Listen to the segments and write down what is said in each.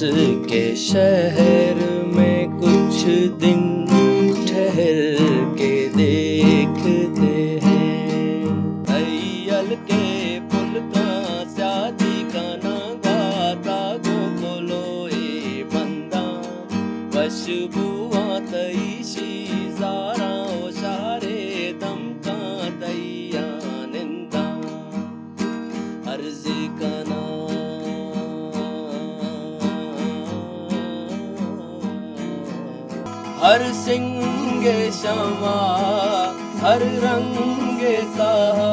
उसके शहर में कुछ दिन ठहर के देखते हैं। अय्यल के पुल का शादी का ना गाता गो कोलोए बंदा बशबुआ तई शीजारा ओ शारे दम का तैया निंदा अर्ज कना हर सिंगे शमा हर रंगे ताहा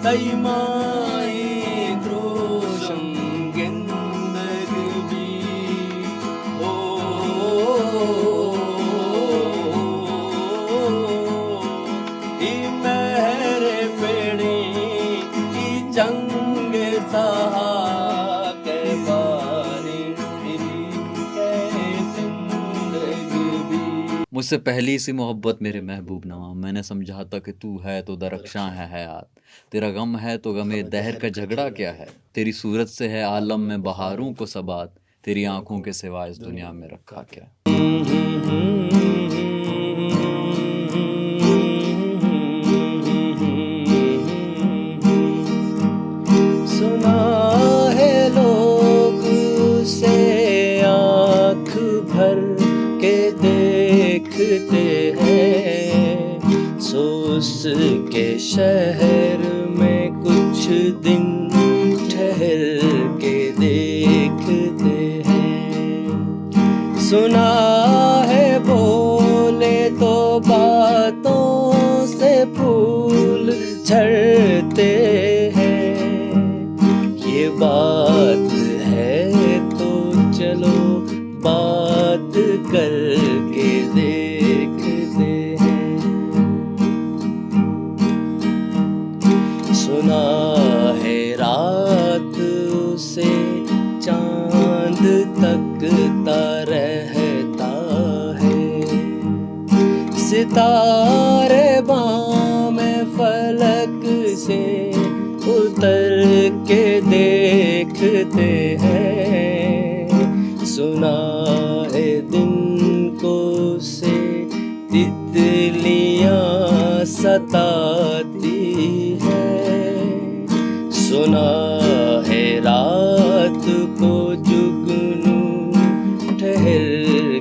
तई माई द्रोशम गिंदगी ओ ई मेरे पेड़ी ई जंगे ताहा के बारी के जिंदगी। मुझसे पहली सी मोहब्बत मेरे महबूब नवा, मैंने समझा था कि तू है तो दरख्शां है हयात, तेरा गम है तो गमे दहर का झगड़ा क्या है, तेरी सूरत से है आलम में बहारों को सबात, तेरी आंखों के सिवा इस दुनिया में रखा क्या। सुना है लोग से आँख भर के देखते हैं, सो उसके शहर में कुछ दिन ठहर के देखते हैं। सुना है बोले तो बातों से फूल झड़ते हैं, ये बात है तो चलो बात करके देखते हैं। सुना है रात उसे चांद तकता रहता है, सितारे बामे फलक से उतर के देखते हैं। सुना है दिन को से तितलियां सताती है, सुना है रात को जुगनू ठहर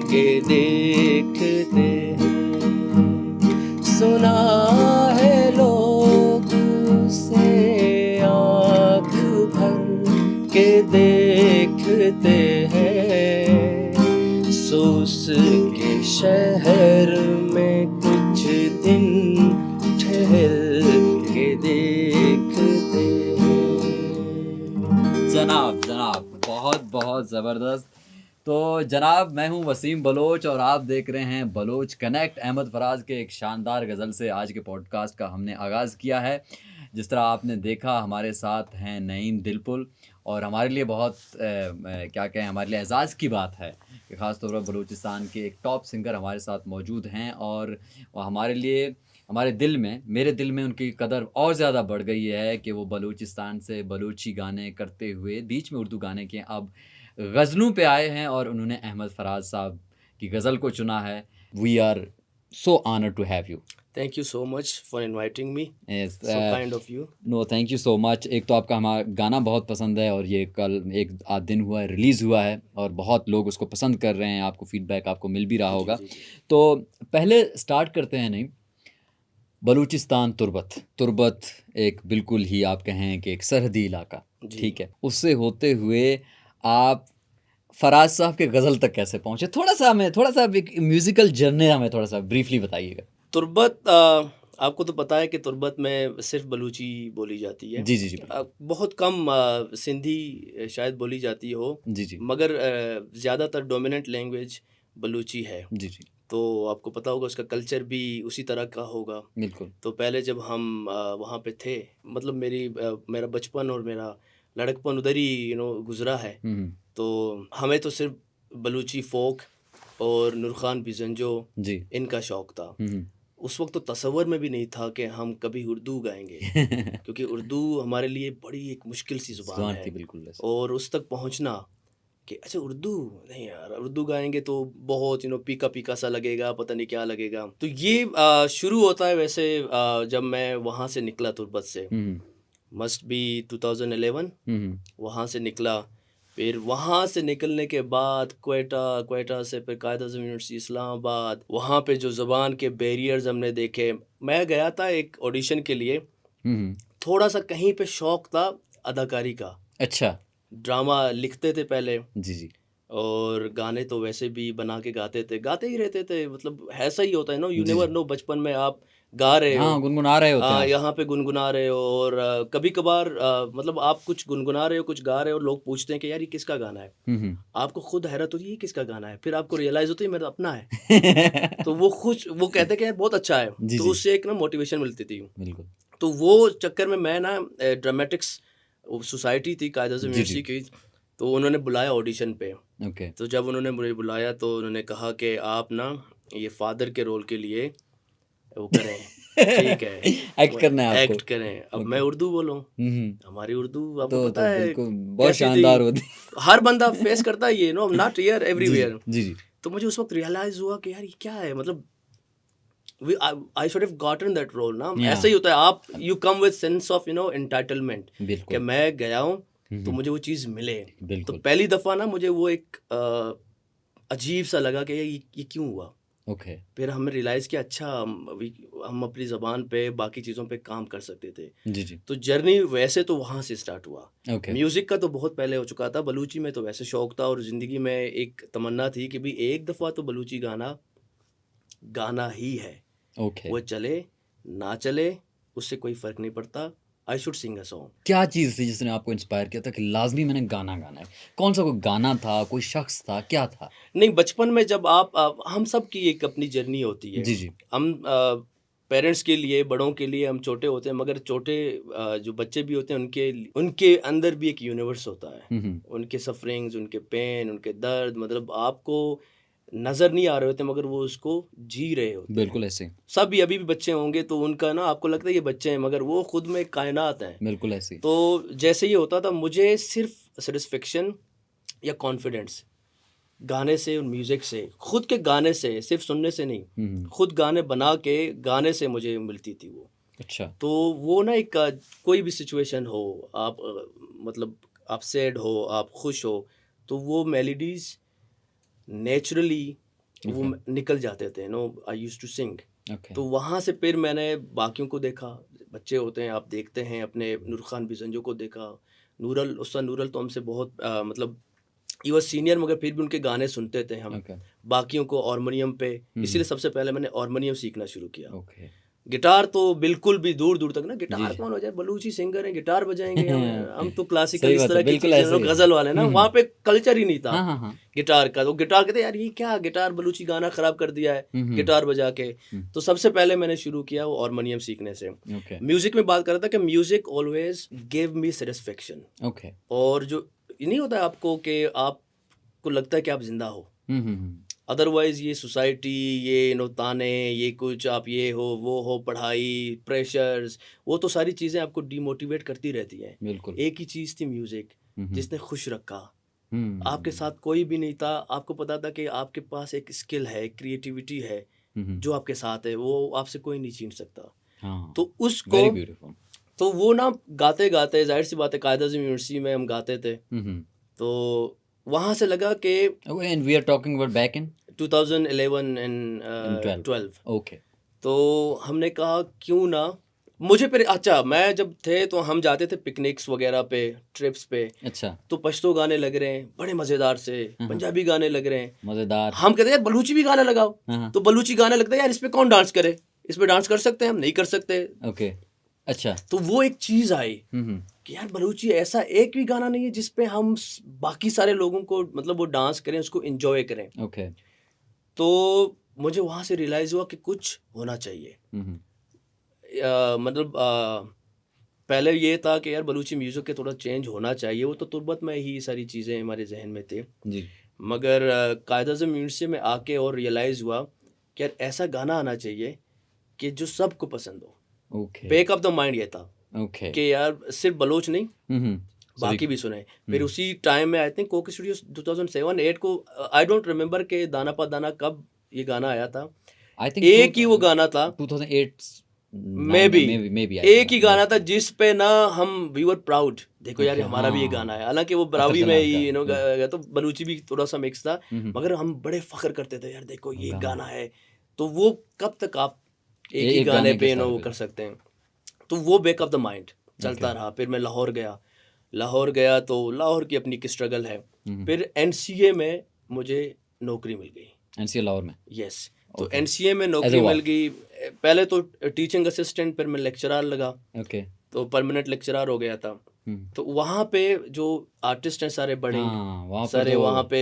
के देखते हैं। सुना है लोग से आँख भर के देखते हैं, सोस के शहर में कुछ दिन ठहर के देखते हैं। जनाब जनाब बहुत बहुत ज़बरदस्त। तो जनाब मैं हूं वसीम बलोच और आप देख रहे हैं बलोच कनेक्ट। अहमद फराज के एक शानदार गज़ल से आज के पॉडकास्ट का हमने आगाज़ किया है। जिस तरह आपने देखा हमारे साथ हैं नईम दिलपुल, और हमारे लिए बहुत क्या कहें, हमारे लिए एजाज़ की बात है कि ख़ास तौर पर बलूचिस्तान के एक टॉप सिंगर हमारे साथ मौजूद हैं, और हमारे लिए हमारे दिल में, मेरे दिल में उनकी कदर और ज़्यादा बढ़ गई है कि वो बलूचिस्तान से बलूची गाने करते हुए बीच में उर्दू गाने के अब गज़लों पे आए हैं, और उन्होंने अहमद फराज साहब की गज़ल को चुना है। We are so honoured to have you. Thank you so much for inviting me. Yes, So kind of you. No thank you so much. एक तो आपका हमारा गाना बहुत पसंद है, और ये कल एक आध दिन हुआ है रिलीज़ हुआ है, और बहुत लोग उसको पसंद कर रहे हैं, आपको फीडबैक आपको मिल भी रहा होगा। तो पहले स्टार्ट करते हैं। नहीं, बलूचिस्तान तुर्बत एक बिल्कुल ही आप कहें कि एक सरहदी इलाका, ठीक है, उससे होते हुए आप फराज साहब के गज़ल तक कैसे पहुँचे? थोड़ा सा एक म्यूज़िकल जर्नी हमें थोड़ा सा ब्रीफली बताइएगा। तुर्बत आपको तो पता है कि तुर्बत में सिर्फ बलूची बोली जाती है। जी जी जी बहुत कम सिंधी शायद बोली जाती हो, जी जी मगर ज़्यादातर डोमिनेंट लैंग्वेज बलूची है। जी जी तो आपको पता होगा उसका कल्चर भी उसी तरह का होगा। बिल्कुल। तो पहले जब हम वहाँ पे थे, मतलब मेरा बचपन और मेरा लड़कपन उधर ही गुजरा है। तो हमें तो सिर्फ बलूची फोक और नूरखान बिजंजो जी इनका शौक़ था। उस वक्त तो तसव्वुर में भी नहीं था कि हम कभी उर्दू गाएंगे क्योंकि उर्दू हमारे लिए बड़ी एक मुश्किल सी ज़ुबान है, बिल्कुल। और उस तक पहुंचना कि अच्छा उर्दू नहीं यार, उर्दू गाएंगे तो बहुत पीका पीका सा लगेगा, पता नहीं क्या लगेगा। तो ये शुरू होता है वैसे जब मैं वहाँ से निकला तुर्बत से, मस्ट बी 2011 वहाँ से निकला। फिर वहाँ से निकलने के बाद क्वेटा से फिर कायद-ए-आज़म यूनिवर्सिटी इस्लामाबाद, वहाँ पे जो ज़बान के बैरियर्स हमने देखे। मैं गया था एक ऑडिशन के लिए, थोड़ा सा कहीं पे शौक था अदाकारी का। अच्छा। ड्रामा लिखते थे पहले, जी, जी। और गाने तो वैसे भी बना के गाते ही रहते थे। मतलब ऐसा ही होता है ना, यू जी, नेवर जी। नो, बचपन में आप गा रहे हो, हाँ, गुनगुना रहे होते हैं आप। यहाँ पे गुनगुना रहे हो, और कभी-कभार मतलब आप कुछ गुनगुना रहे हो, कुछ गा रहे हो, लोग पूछते हैं कि यार ये किसका गाना है? आपको खुद हैरत होती है ये किसका गाना है? फिर आपको रियलाइज़ होता है ये मेरा अपना है। तो वो कहते हैं कि यार बहुत अच्छा है, जी, तो जी। उससे एक ना मोटिवेशन मिलती थी। बिल्कुल। तो वो चक्कर में मैं ना ड्रामेटिक्स सोसाइटी थी कायद-ए-आज़म जी, जी। यूनिवर्सिटी की, तो उन्होंने बुलाया ऑडिशन पे। ओके। तो जब उन्होंने मुझे बुलाया तो उन्होंने कहा कि आप ना ये फादर के रोल के लिए वो करें, ठीक है, एक्ट करना है आपको। एक्ट करें। अब मैं ओके। उर्दू बोलूँ, हुँ। हमारी उर्दू आपको तो पता है बिल्कुल बहुत कैसी थी, शानदार होती। हर बंदा फेस करता है ये, नॉट हियर जी, जी। एवरीवेयर। जी, जी। तो मुझे उस वक्त रियलाइज़ हुआ कि यार ये क्या है, मतलब I should have gotten that role ना। या ऐसा ही होता है, आप you come with sense of entitlement कि बिल्कुल। मैं गया हूँ तो हुँ। मुझे वो चीज़ मिले। तो बिल्कुल। पहली दफ़ा ना मुझे वो एक अजीब सा लगा कि ये क्यों हुआ। ओके। फिर हमने रियलाइज़ किया अच्छा हम अपनी ज़बान पे बाकी चीज़ों पे काम कर सकते थे। जी, जी। तो जर्नी वैसे तो वहाँ से स्टार्ट हुआ। ओके। म्यूज़िक का तो बहुत पहले हो चुका था, बलूची में तो वैसे शौक था, और ज़िंदगी में एक तमन्ना थी कि भई एक दफ़ा तो बलूची गाना गाना ही है। ओके। वो चले, ना चले, उससे कोई फ़र्क नहीं पड़ता। I should Singh a song. क्या चीज़ थी जिसने आपको इंस्पायर किया था कि लाज़मी मैंने गाना गाना है? कौन-सा कोई गाना था, कोई शख्स था, क्या था? नहीं, बचपन में जब आप हम सब की एक अपनी जर्नी होती है। जी, जी। हम पेरेंट्स के लिए, बड़ों के लिए हम छोटे होते हैं, मगर छोटे जो बच्चे भी होते हैं उनके अंदर भी एक यूनिवर्स होता है। हुँ, हुँ। उनके सफ़रिंग्स, उनके पेन, उनके दर्द, मतलब आपको नज़र नहीं आ रहे होते, मगर वो उसको जी रहे होते हैं। बिल्कुल ऐसे ही। सभी अभी भी बच्चे होंगे तो उनका ना आपको लगता है ये बच्चे हैं, मगर वो खुद में एक कायनात हैं। बिल्कुल ऐसे ही। तो जैसे ये होता था, मुझे सिर्फ़ सैटिस्फैक्शन या कॉन्फिडेंस गाने से और म्यूज़िक से, खुद के गाने से, सिर्फ़ सुनने से नहीं, हुँ, हुँ। खुद गाने बना के गाने से मुझे मिलती थी वो। अच्छा। तो वो ना एक कोई भी सिचुएशन हो, आप मतलब आप सैड हो, आप खुश हो, तो वो मेलोडीज़ नेचुरली वो ओके। निकल जाते थे, I used to sing. Okay. तो वहाँ से फिर मैंने बाकियों को देखा, बच्चे होते हैं, आप देखते हैं अपने नूर खान बिजंजो को देखा, उस्ताद नूरल तो हमसे बहुत मतलब ही वाज़ सीनियर, मगर फिर भी उनके गाने सुनते थे हम। ओके। बाकियों को हारमोनियम पे, हुँ, इसीलिए हुँ। सबसे पहले मैंने हारमोनियम सीखना शुरू किया। ओके। गिटार तो बिल्कुल भी दूर-दूर तक ना, जी, गिटार जी। कौन हो जाए, बलूची सिंगर हैं, गिटार बजाएँगे हम तो क्लासिकल सही इस बात है, तरह की बिल्कुल चीज़ें, ऐसे ही है। गज़ल वाले ना, हुँ, वहाँ हुँ। पे कल्चर ही नहीं था हाँ, हाँ, हाँ। गिटार का। तो गिटार कहते यार ये क्या गिटार बलूची गाना ख़राब कर दिया है, हुँ, हुँ। गिटार बजा के। हुँ। तो सबसे पहले मैंने शुरू किया वो हारमोनियम सीखने से। ओके। म्यूज़िक में बात कर रहा था कि music always give me satisfaction, okay. और जो ये नहीं होता आपको कि आपको लगता है कि आप ज़िंदा हो। हुँ, हुँ, हुँ। अदरवाइज़ ये सोसाइटी, ये ताने, ये कुछ आप ये हो, वो हो, पढ़ाई, प्रेशर्स, वो तो सारी चीज़ें आपको डिमोटिवेट करती रहती हैं। बिल्कुल। एक ही चीज़ थी म्यूज़िक, हुँ, हुँ। जिसने खुश रखा। आपके हुँ। साथ कोई भी नहीं था, आपको पता था कि आपके पास एक स्किल है, क्रिएटिविटी है, हुँ, हुँ। जो आपके साथ है, वो आपसे कोई नहीं छीन सकता। हाँ, तो उसको वेरी ब्यूटीफुल। तो वो ना गाते-गाते ज़ाहिर-सी बात है कायद-ए-आज़म यूनिवर्सिटी में हम गाते थे। हुँ, हुँ। तो वहाँ से लगा कि oh, and we are talking about back in 2011 and in 12। 12, okay. तो हमने कहा क्यों ना, मुझे फिर अच्छा, मैं जब थे तो हम जाते थे पिकनिक्स वगैरह पे, ट्रिप्स पे, अच्छा। तो पश्तो गाने लग रहे हैं बड़े मज़ेदार से, हाँ, हाँ। पंजाबी गाने लग रहे हैं। मज़ेदार। हम कहते हैं यार बलूची भी गाना लगाओ, हाँ, हाँ। तो बलूची गाना लगता है यार इस पे कौन डांस करे, इस पे डांस कर सकते हैं हम, नहीं कर सकते। ओके। अच्छा। तो वो एक चीज़ आई हुँ, हुँ। कि यार बलूची ऐसा एक भी गाना नहीं है जिस पे हम बाकी सारे लोगों को मतलब वो डांस करें, उसको एंजॉय करें। ओके। तो मुझे वहाँ से रियलाइज़ हुआ कि कुछ होना चाहिए। हुँ, हुँ। मतलब पहले ये था कि यार बलूची म्यूज़िक के थोड़ा चेंज होना चाहिए, वो तो तुर्बत में ही सारी चीज़ें हमारे ज़हन में थी। जी। मगर कायद-ए-आज़म यूनिवर्सिटी में आके और रियलाइज़ हुआ कि यार ऐसा गाना आना चाहिए कि जो सबको पसंद हो। Okay. Back of the mind ये था ओके। कि यार सिर्फ बलोच नहीं, हुँ, हुँ। बाकी भी सुने। फिर उसी टाइम में आई थिंक कोक स्टूडियो 2007-8 को, आई डोंट रिमेम्बर के दाना पा दाना कब ये गाना आया था। आई थिंक एक ही वो गाना था 2008 मे बी, एक ही गाना था जिस पे ना हम वी वर प्राउड, देखो यार हमारा भी ये गाना है। हालांकि वो ब्रावी में ही गया, तो बलूची भी थोड़ा सा मिक्स था, मगर हम बड़े फख्र करते थे यार देखो ये गाना है। तो वो कब तक आप एक ही गाने पे वो कर सकते हैं। तो वो बैक ऑफ द माइंड चलता रहा। फिर मैं लाहौर गया तो लाहौर की अपनी एक स्ट्रगल है। फिर एनसीए में मुझे नौकरी मिल गई, एनसीए लाहौर में। यस, तो एनसीए में नौकरी मिल गई। पहले तो टीचिंग असिस्टेंट, फिर मैं लेक्चरर लगा, तो परमानेंट लेक्चरर हो गया था। तो वहाँ पे जो आर्टिस्ट हैं सारे बड़े, सारे वहाँ पे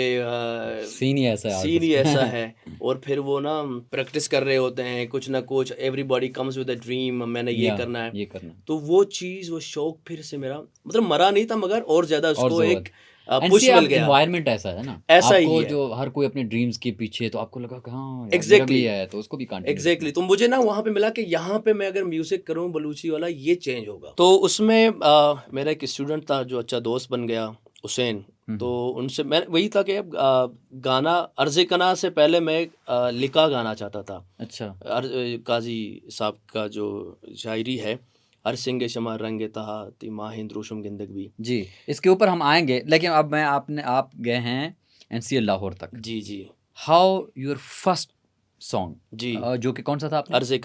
सीन ही ऐसा है। और फिर वो ना प्रैक्टिस कर रहे होते हैं कुछ ना कुछ, everybody comes with a dream, मैंने ये करना है। तो वो चीज़, वो शौक फिर से मेरा मतलब मरा नहीं था, मगर और ज़्यादा उसको एक पुश मिल गया। एनवायरनमेंट ऐसा है ना, ऐसा आपको ही है। जो हर कोई अपने ड्रीम्स के पीछे, तो आपको लगा कि हाँ एग्जैक्टली है, तो उसको भी कंटिन्यू। एग्जैक्टली तो मुझे ना वहाँ पे मिला कि यहाँ पे मैं अगर म्यूजिक करूँ बलूची वाला, ये चेंज होगा। तो उसमें मेरा एक स्टूडेंट था जो अच्छा दोस्त बन गया, हुसैन। तो उनसे मैं वही था कि गाना अर्ज़े कना से पहले मैं लिखा गाना चाहता था। अच्छा, काजी साहब का जो शायरी है, हर सिंगे शमा रंगे तहा ती माहिंद रोशम गिंदग भी जी, इसके ऊपर हम आएंगे। लेकिन अब मैं आप गए हैं एनसीए लाहौर तक। जी। हाउ योर फर्स्ट सॉन्ग, जी, जो कि कौन सा था आपने? अर्ज़े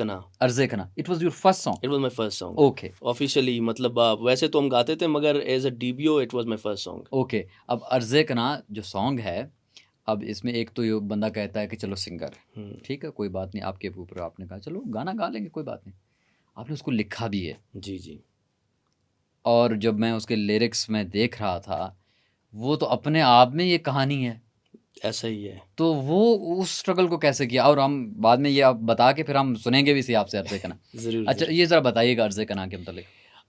कना। It was your first song? It was my first song. Okay, officially मतलब वैसे तो हम गाते थे, मगर as a debut it was my first song. Okay, अब अर्ज़े कना जो सॉन्ग है, अब इसमें एक तो ये बंदा कहता है कि चलो सिंगर, ठीक है कोई बात नहीं, आपके ऊपर आपने कहा चलो गाना गा लेंगे कोई बात नहीं, आपने उसको लिखा भी है। जी। और जब मैं उसके लिरिक्स में देख रहा था, वो तो अपने आप में ये कहानी है, ऐसा ही है। तो वो उस स्ट्रगल को कैसे किया? और हम बाद में ये आप बता के फिर हम सुनेंगे भी सी आपसे अर्ज़े कना। ज़रूर। अच्छा, ये ज़रा बताइएगा अर्ज़े कना के मतलब।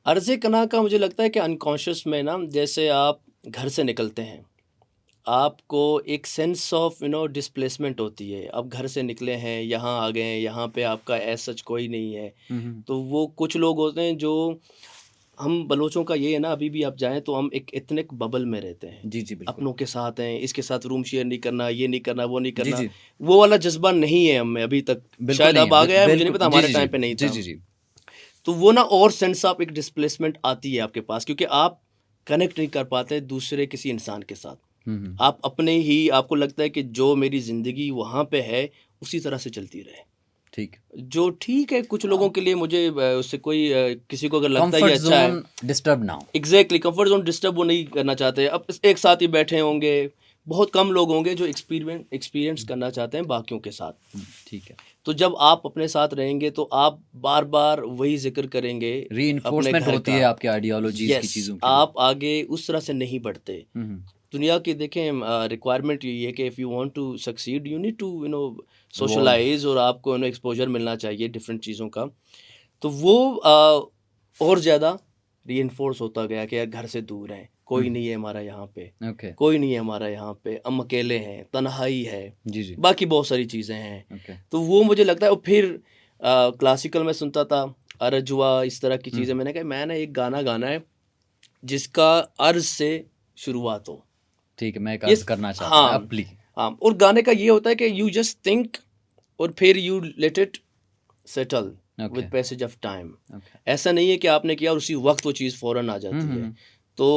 अर्ज़े कना का मुझे लगता है कि अनकॉन्शियस में ना, जैसे आप घर से निकलते हैं, आपको एक सेंस ऑफ डिस्प्लेसमेंट होती है। आप घर से निकले हैं, यहाँ आ गए हैं, यहाँ पे आपका ऐसा सच कोई नहीं है। तो वो कुछ लोग होते हैं जो, हम बलोचों का ये है ना, अभी भी आप जाएं तो हम एक इतनिक बबल में रहते हैं। जी बिल्कुल। अपनों के साथ हैं, इसके साथ रूम शेयर नहीं करना, ये नहीं करना, वो नहीं करना। वो वाला जज्बा नहीं है हमें अभी तक, शायद अब आ गया है, मुझे नहीं पता, हमारे टाइम पे नहीं था। जी। तो वो ना और सेंस ऑफ एक डिस्प्लेसमेंट आती है आपके पास, क्योंकि आप कनेक्ट नहीं कर पाते दूसरे किसी इंसान के साथ। आप अपने ही, आपको लगता है कि जो मेरी ज़िंदगी वहाँ पे है उसी तरह से चलती रहे। ठीक, जो ठीक है कुछ लोगों के लिए, मुझे उससे कोई किसी को अगर लगता है ये अच्छा है, डिस्टर्ब ना हो। एग्जैक्टली, कंफर्ट जोन डिस्टर्ब वो नहीं करना चाहते। अब एक साथ ही बैठे होंगे, बहुत कम लोग होंगे जो एक्सपीरियंस करना चाहते हैं बाकियों के साथ। ठीक है, तो जब आप अपने साथ रहेंगे तो आप बार बार वही जिक्र करेंगे, रीइंफोर्समेंट होती है आपकी आइडियोलॉजीज की, चीज़ों की। आप आगे उस तरह से नहीं बढ़ते। दुनिया की देखें रिक्वायरमेंट ये है कि if you want to succeed you need to socialise, और आपको एक्सपोजर मिलना चाहिए डिफरेंट चीज़ों का। तो वो और ज़्यादा रीइंफोर्स होता गया कि यार घर से दूर हैं, कोई नहीं है हमारा यहाँ पे, कोई नहीं है हमारा यहाँ पे, हम अकेले हैं, तन्हाई है, जी। बाकी बहुत सारी चीज़ें हैं। तो वो मुझे लगता है। और फिर क्लासिकल में सुनता था, अरजुआ, इस तरह की चीज़ें। मैंने कहा मैंने एक गाना गाना है जिसका अर्ज से शुरुआत हो। ठीक है, मैं एक अर्ज करना चाहता हूं। हाँ, और गाने का ये होता है कि यू जस्ट थिंक और फिर you let it settle with passage of time. ऐसा नहीं है कि आपने किया और उसी वक्त वो चीज़ फौरन आ जाती है। तो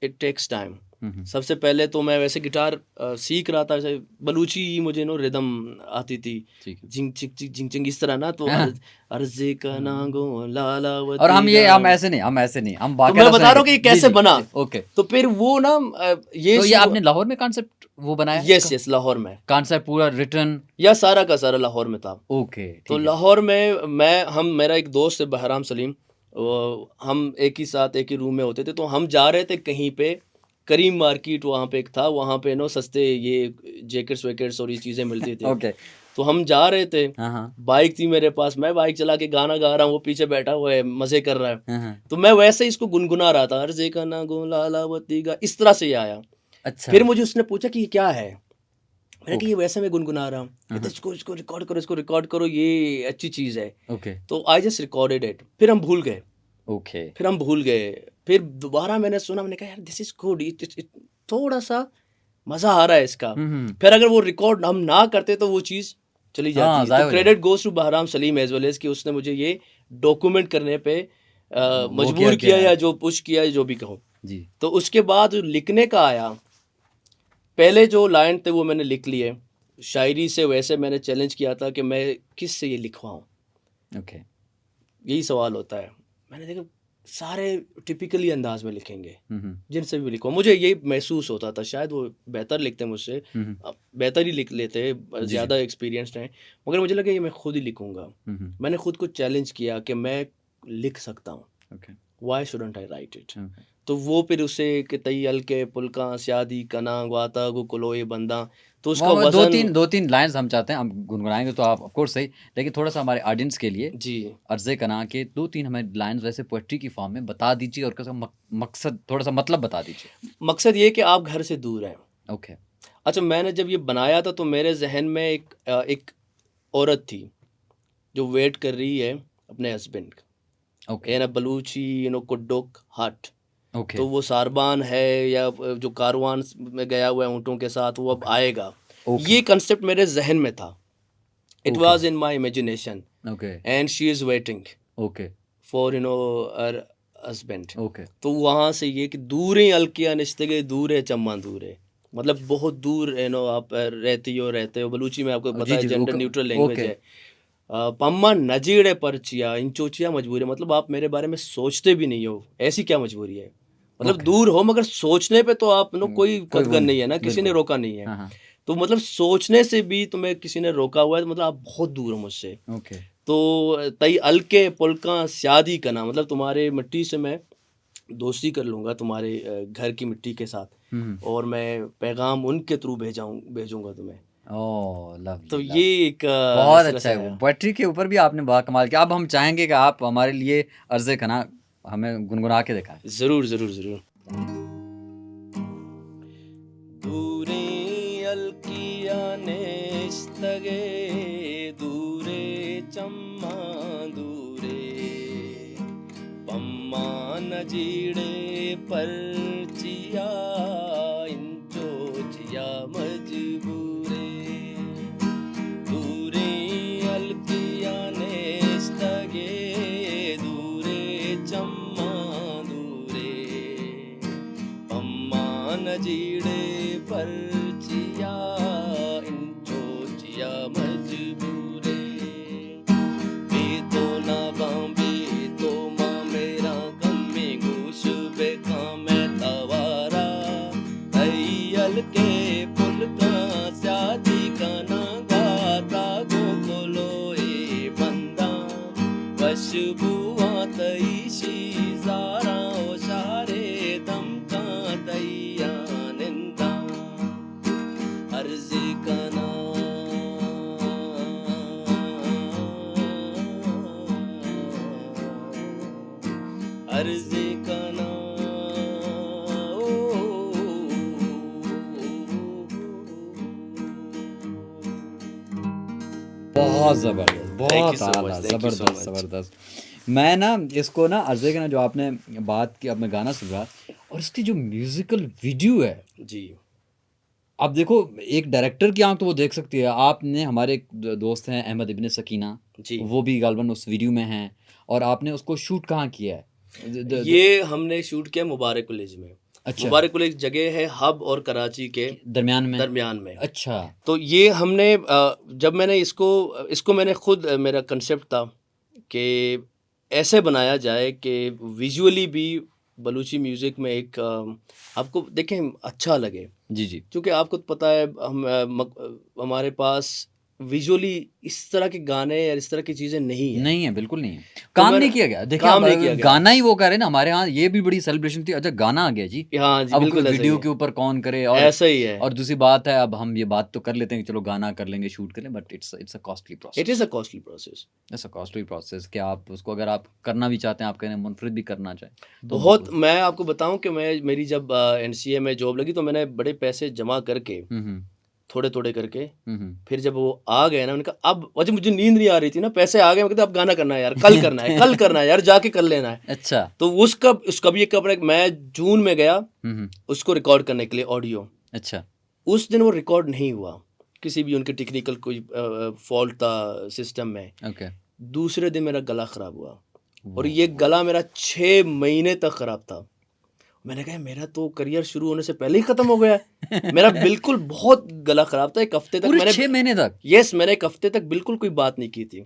इट टेक्स टाइम। सबसे पहले तो मैं वैसे गिटार सीख रहा था, जैसे बलूची मुझे रिदम आती थी, जिंग चिक चिक जिंग चिंग इस तरह ना। तो अर्ज़े का नागो लाला, और हम ऐसे नहीं हम तो मैं बता रहा हूँ कि कैसे बना। ओके, तो फिर वो ना ये आपने लाहौर में कॉन्सेप्ट वो बनाया? यस, लाहौर में कॉन्सेप्ट पूरा रिटर्न या सारा का सारा लाहौर में था। ओके, तो लाहौर में मेरा एक दोस्त है बहराम सलीम, हम एक ही साथ एक ही रूम में होते थे। तो हम जा रहे थे कहीं पे, करीम मार्केट वहाँ पे एक था, वहाँ पे सस्ते ये जैकेट्स वैकेट्स और ये चीज़ें मिलती थी। ओके, तो हम जा रहे थे, बाइक थी मेरे पास, मैं बाइक चला के गाना गा रहा हूँ, वो पीछे बैठा हुआ है, मज़े कर रहा है। तो मैं वैसे ही इसको गुनगुना रहा था, अर्ज़े का ना गो लालावती गा, इस तरह से ये आया। अच्छा, फिर मुझे उसने पूछा कि ये क्या है, मैंने कहा ये वैसे मैं गुनगुना रहा हूँ। इसको रिकॉर्ड करो, ये अच्छी चीज़ है। ओके, तो आई जस्ट रिकॉर्डेड इट। फिर हम भूल गए। ओके, फिर हम भूल गए फिर दोबारा मैंने सुना, मैंने कहा यार दिस इज गुड, थोड़ा सा मज़ा आ रहा है इसका। फिर अगर वो रिकॉर्ड हम ना करते तो वो चीज़ चली जाती है। ज़ाया तो हो credit goes to Bahram Saleem as well as कि उसने मुझे ये डॉक्यूमेंट करने पे मजबूर किया या जो पुश किया या जो भी कहूँ जी। तो उसके बाद लिखने का आया, पहले जो लाइन थे वो मैंने लिख लिए शायरी से। वैसे मैंने चैलेंज किया था कि मैं किस से ये लिखवाऊँ, ओके, यही सवाल होता है। मैंने देखा सारे टिपिकली अंदाज में लिखेंगे, जिनसे भी लिखो मुझे यही महसूस होता था, शायद वो बेहतर लिखते मुझसे, बेहतर ही लिख लेते, ज़्यादा एक्सपीरियंस्ड हैं, मगर मुझे लगा ये मैं खुद ही लिखूँगा। मैंने खुद को चैलेंज किया कि मैं लिख सकता हूँ, why shouldn't I write it. तो वो फिर उसे कि तई अलके पुलका स्यादी कना ग्वाता गु कुलोए बंदा, तो उसका वजन दो तीन लाइंस हम चाहते हैं, हम गुनगुनाएंगे तो आप ऑफ कोर्स सही, लेकिन थोड़ा सा हमारे ऑडियंस के लिए जी अर्ज़े कना के 2-3 हमें लाइंस वैसे पोएट्री की फॉर्म में बता दीजिए और उसका मकसद थोड़ा सा मतलब बता दीजिए। मकसद ये कि आप घर से दूर हैं। ओके। अच्छा, मैंने जब ये बनाया था तो मेरे जहन में एक औरत थी जो वेट कर रही है अपने हस्बैंड का, ओके, एन बलूची कुड्डुक हट। ओके, तो वो सारबान है या जो कारवान में गया हुआ है ऊँटों के साथ, वो अब आएगा। ये कंसेप्ट मेरे जहन में था, it was in my imagination, okay, and she is waiting okay, for her husband. Okay, तो वहाँ से ये कि दूर ही अलकिया निश्तगे दूर है चम्मा दूर है, मतलब बहुत दूर आप रहते हो। बलूची में आपको पता है जेंडर न्यूट्रल लैंग्वेज है। पम्मा नजीड़े परचिया इंचोचिया मजबूरी, मतलब आप मेरे बारे में सोचते भी नहीं हो, ऐसी क्या मजबूरी है। मतलब दूर हो मगर सोचने पे तो आप कोई कदगन नहीं है ना, किसी ने रोका नहीं है। तो मतलब सोचने से भी तुम्हें किसी ने रोका हुआ है, तो मतलब आप बहुत दूर हो मुझसे। तो तई अलके पुलका स्यादी कना, मतलब तुम्हारे मिट्टी से मैं दोस्ती कर लूँगा, तुम्हारे घर की मिट्टी के साथ, और मैं पैगाम उनके थ्रू भेजूंगा तुम्हें। ओह लवली। तो ये एक बहुत अच्छा है, पोएट्री के ऊपर भी आपने बड़ा कमाल किया। अब हम चाहेंगे कि आप हमारे लिए अर्ज़े कना हमें गुनगुना के दिखाएं। ज़रूर ज़रूर ज़रूर। दूरे अलकिया नेस्तगे दूरे चम्मा दूरे पम्मा नजीड़े परचिया इंचोचिया मजबूरे दूरे अलकिया नेस्तगे दूरे चम्मा दूरे पम्मा नजीड़े परचिया इंचोचिया मजबूरे बेतो ना बांबे तो माँ मेरा गम्मे घूस बेका मैं तवारा तैयल के पुल का स्यादी का ना गाता गो कोलोए बंदा बशबुआ तई शीजारा ओ सारे दम का तैया निंदा अर्ज़ी कना अर्ज़ी कना बहुत ज़बरदस्त, बहुत आला, ज़बरदस्त ज़बरदस्त। मैं ना इसको ना अर्ज़े कना जो आपने बात की, अब मैं गाना सुन रहा और इसकी जो म्यूज़िकल वीडियो है जी। अब देखो, एक डायरेक्टर की आंख तो वो देख सकती है। आपने हमारे एक दोस्त हैं अहमद इब्न सकीना जी। वो भी गालबन उस वीडियो में हैं, और आपने उसको शूट कहाँ किया है? ये हमने शूट किया मुबारक कॉलेज में। अच्छा। मुबारक कॉलेज जगह है हब और कराची के दरमियान में। अच्छा। तो ये हमने जब मैंने इसको मैंने खुद मेरा कंसेप्ट था कि ऐसे बनाया जाए कि विजुअली भी बलूची म्यूज़िक में एक आपको देखें अच्छा लगे। जी जी। क्योंकि आपको तो पता है हमारे पास विजुअली इस तरह के गाने या इस तरह की चीज़ें नहीं है, बिल्कुल नहीं है। काम नहीं किया गया। देखिए, काम नहीं किया गया। गाना ही वो कह रहे हैं ना, हमारे यहाँ ये भी बड़ी सेलिब्रेशन थी। अच्छा, गाना आ गया जी। हाँ जी, अब बिल्कुल ऐसा ही वीडियो है। के ऊपर कौन करे, और ऐसा ही है। और दूसरी बात है, अब हम ये बात तो कर लेते हैं कि चलो गाना कर लेंगे, शूट कर लें, but it's a costly process. It is a costly process. It's a costly process कि आप उसको अगर आप करना भी चाहते हैं, आप कहें मुनफरिद भी करना चाहें तो बहुत। मैं आपको बताऊं कि मेरी जब NCA में जॉब लगी तो मैंने बड़े पैसे जमा करके थोड़े थोड़े करके। फिर जब वो आ गए ना, उन्होंने कहा अब वजह मुझे नींद नहीं आ रही थी ना, पैसे आ गए, मैं कहता अब गाना करना है यार, कल करना है, कल करना है यार, जाके कर लेना है। अच्छा। तो उसका भी एक कपड़ा, मैं जून में गया उसको रिकॉर्ड करने के लिए ऑडियो। अच्छा। उस दिन वो रिकॉर्ड नहीं हुआ, किसी भी उनके टेक्निकल कोई फॉल्ट था सिस्टम में। ओके। दूसरे दिन मेरा गला ख़राब हुआ, और ये गला मेरा 6 महीने तक ख़राब था। मैंने कहा मेरा तो करियर शुरू होने से पहले ही ख़त्म हो गया है। मेरा बिल्कुल बहुत गला ख़राब था, 1 हफ्ते तक मैंने 6 महीने तक? यस, मैंने 1 हफ्ते तक बिल्कुल कोई बात नहीं की थी,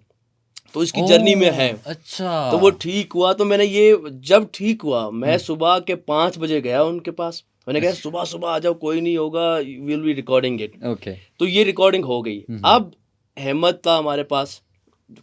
तो इसकी जर्नी में है। अच्छा। तो वो ठीक हुआ, तो मैंने ये जब ठीक हुआ, मैं सुबह के 5 बजे गया उनके पास, मैंने कहा सुबह सुबह आ जाओ, कोई नहीं होगा, will be recording it. Okay. तो ये रिकॉर्डिंग हो गई। अब अहमद था हमारे पास,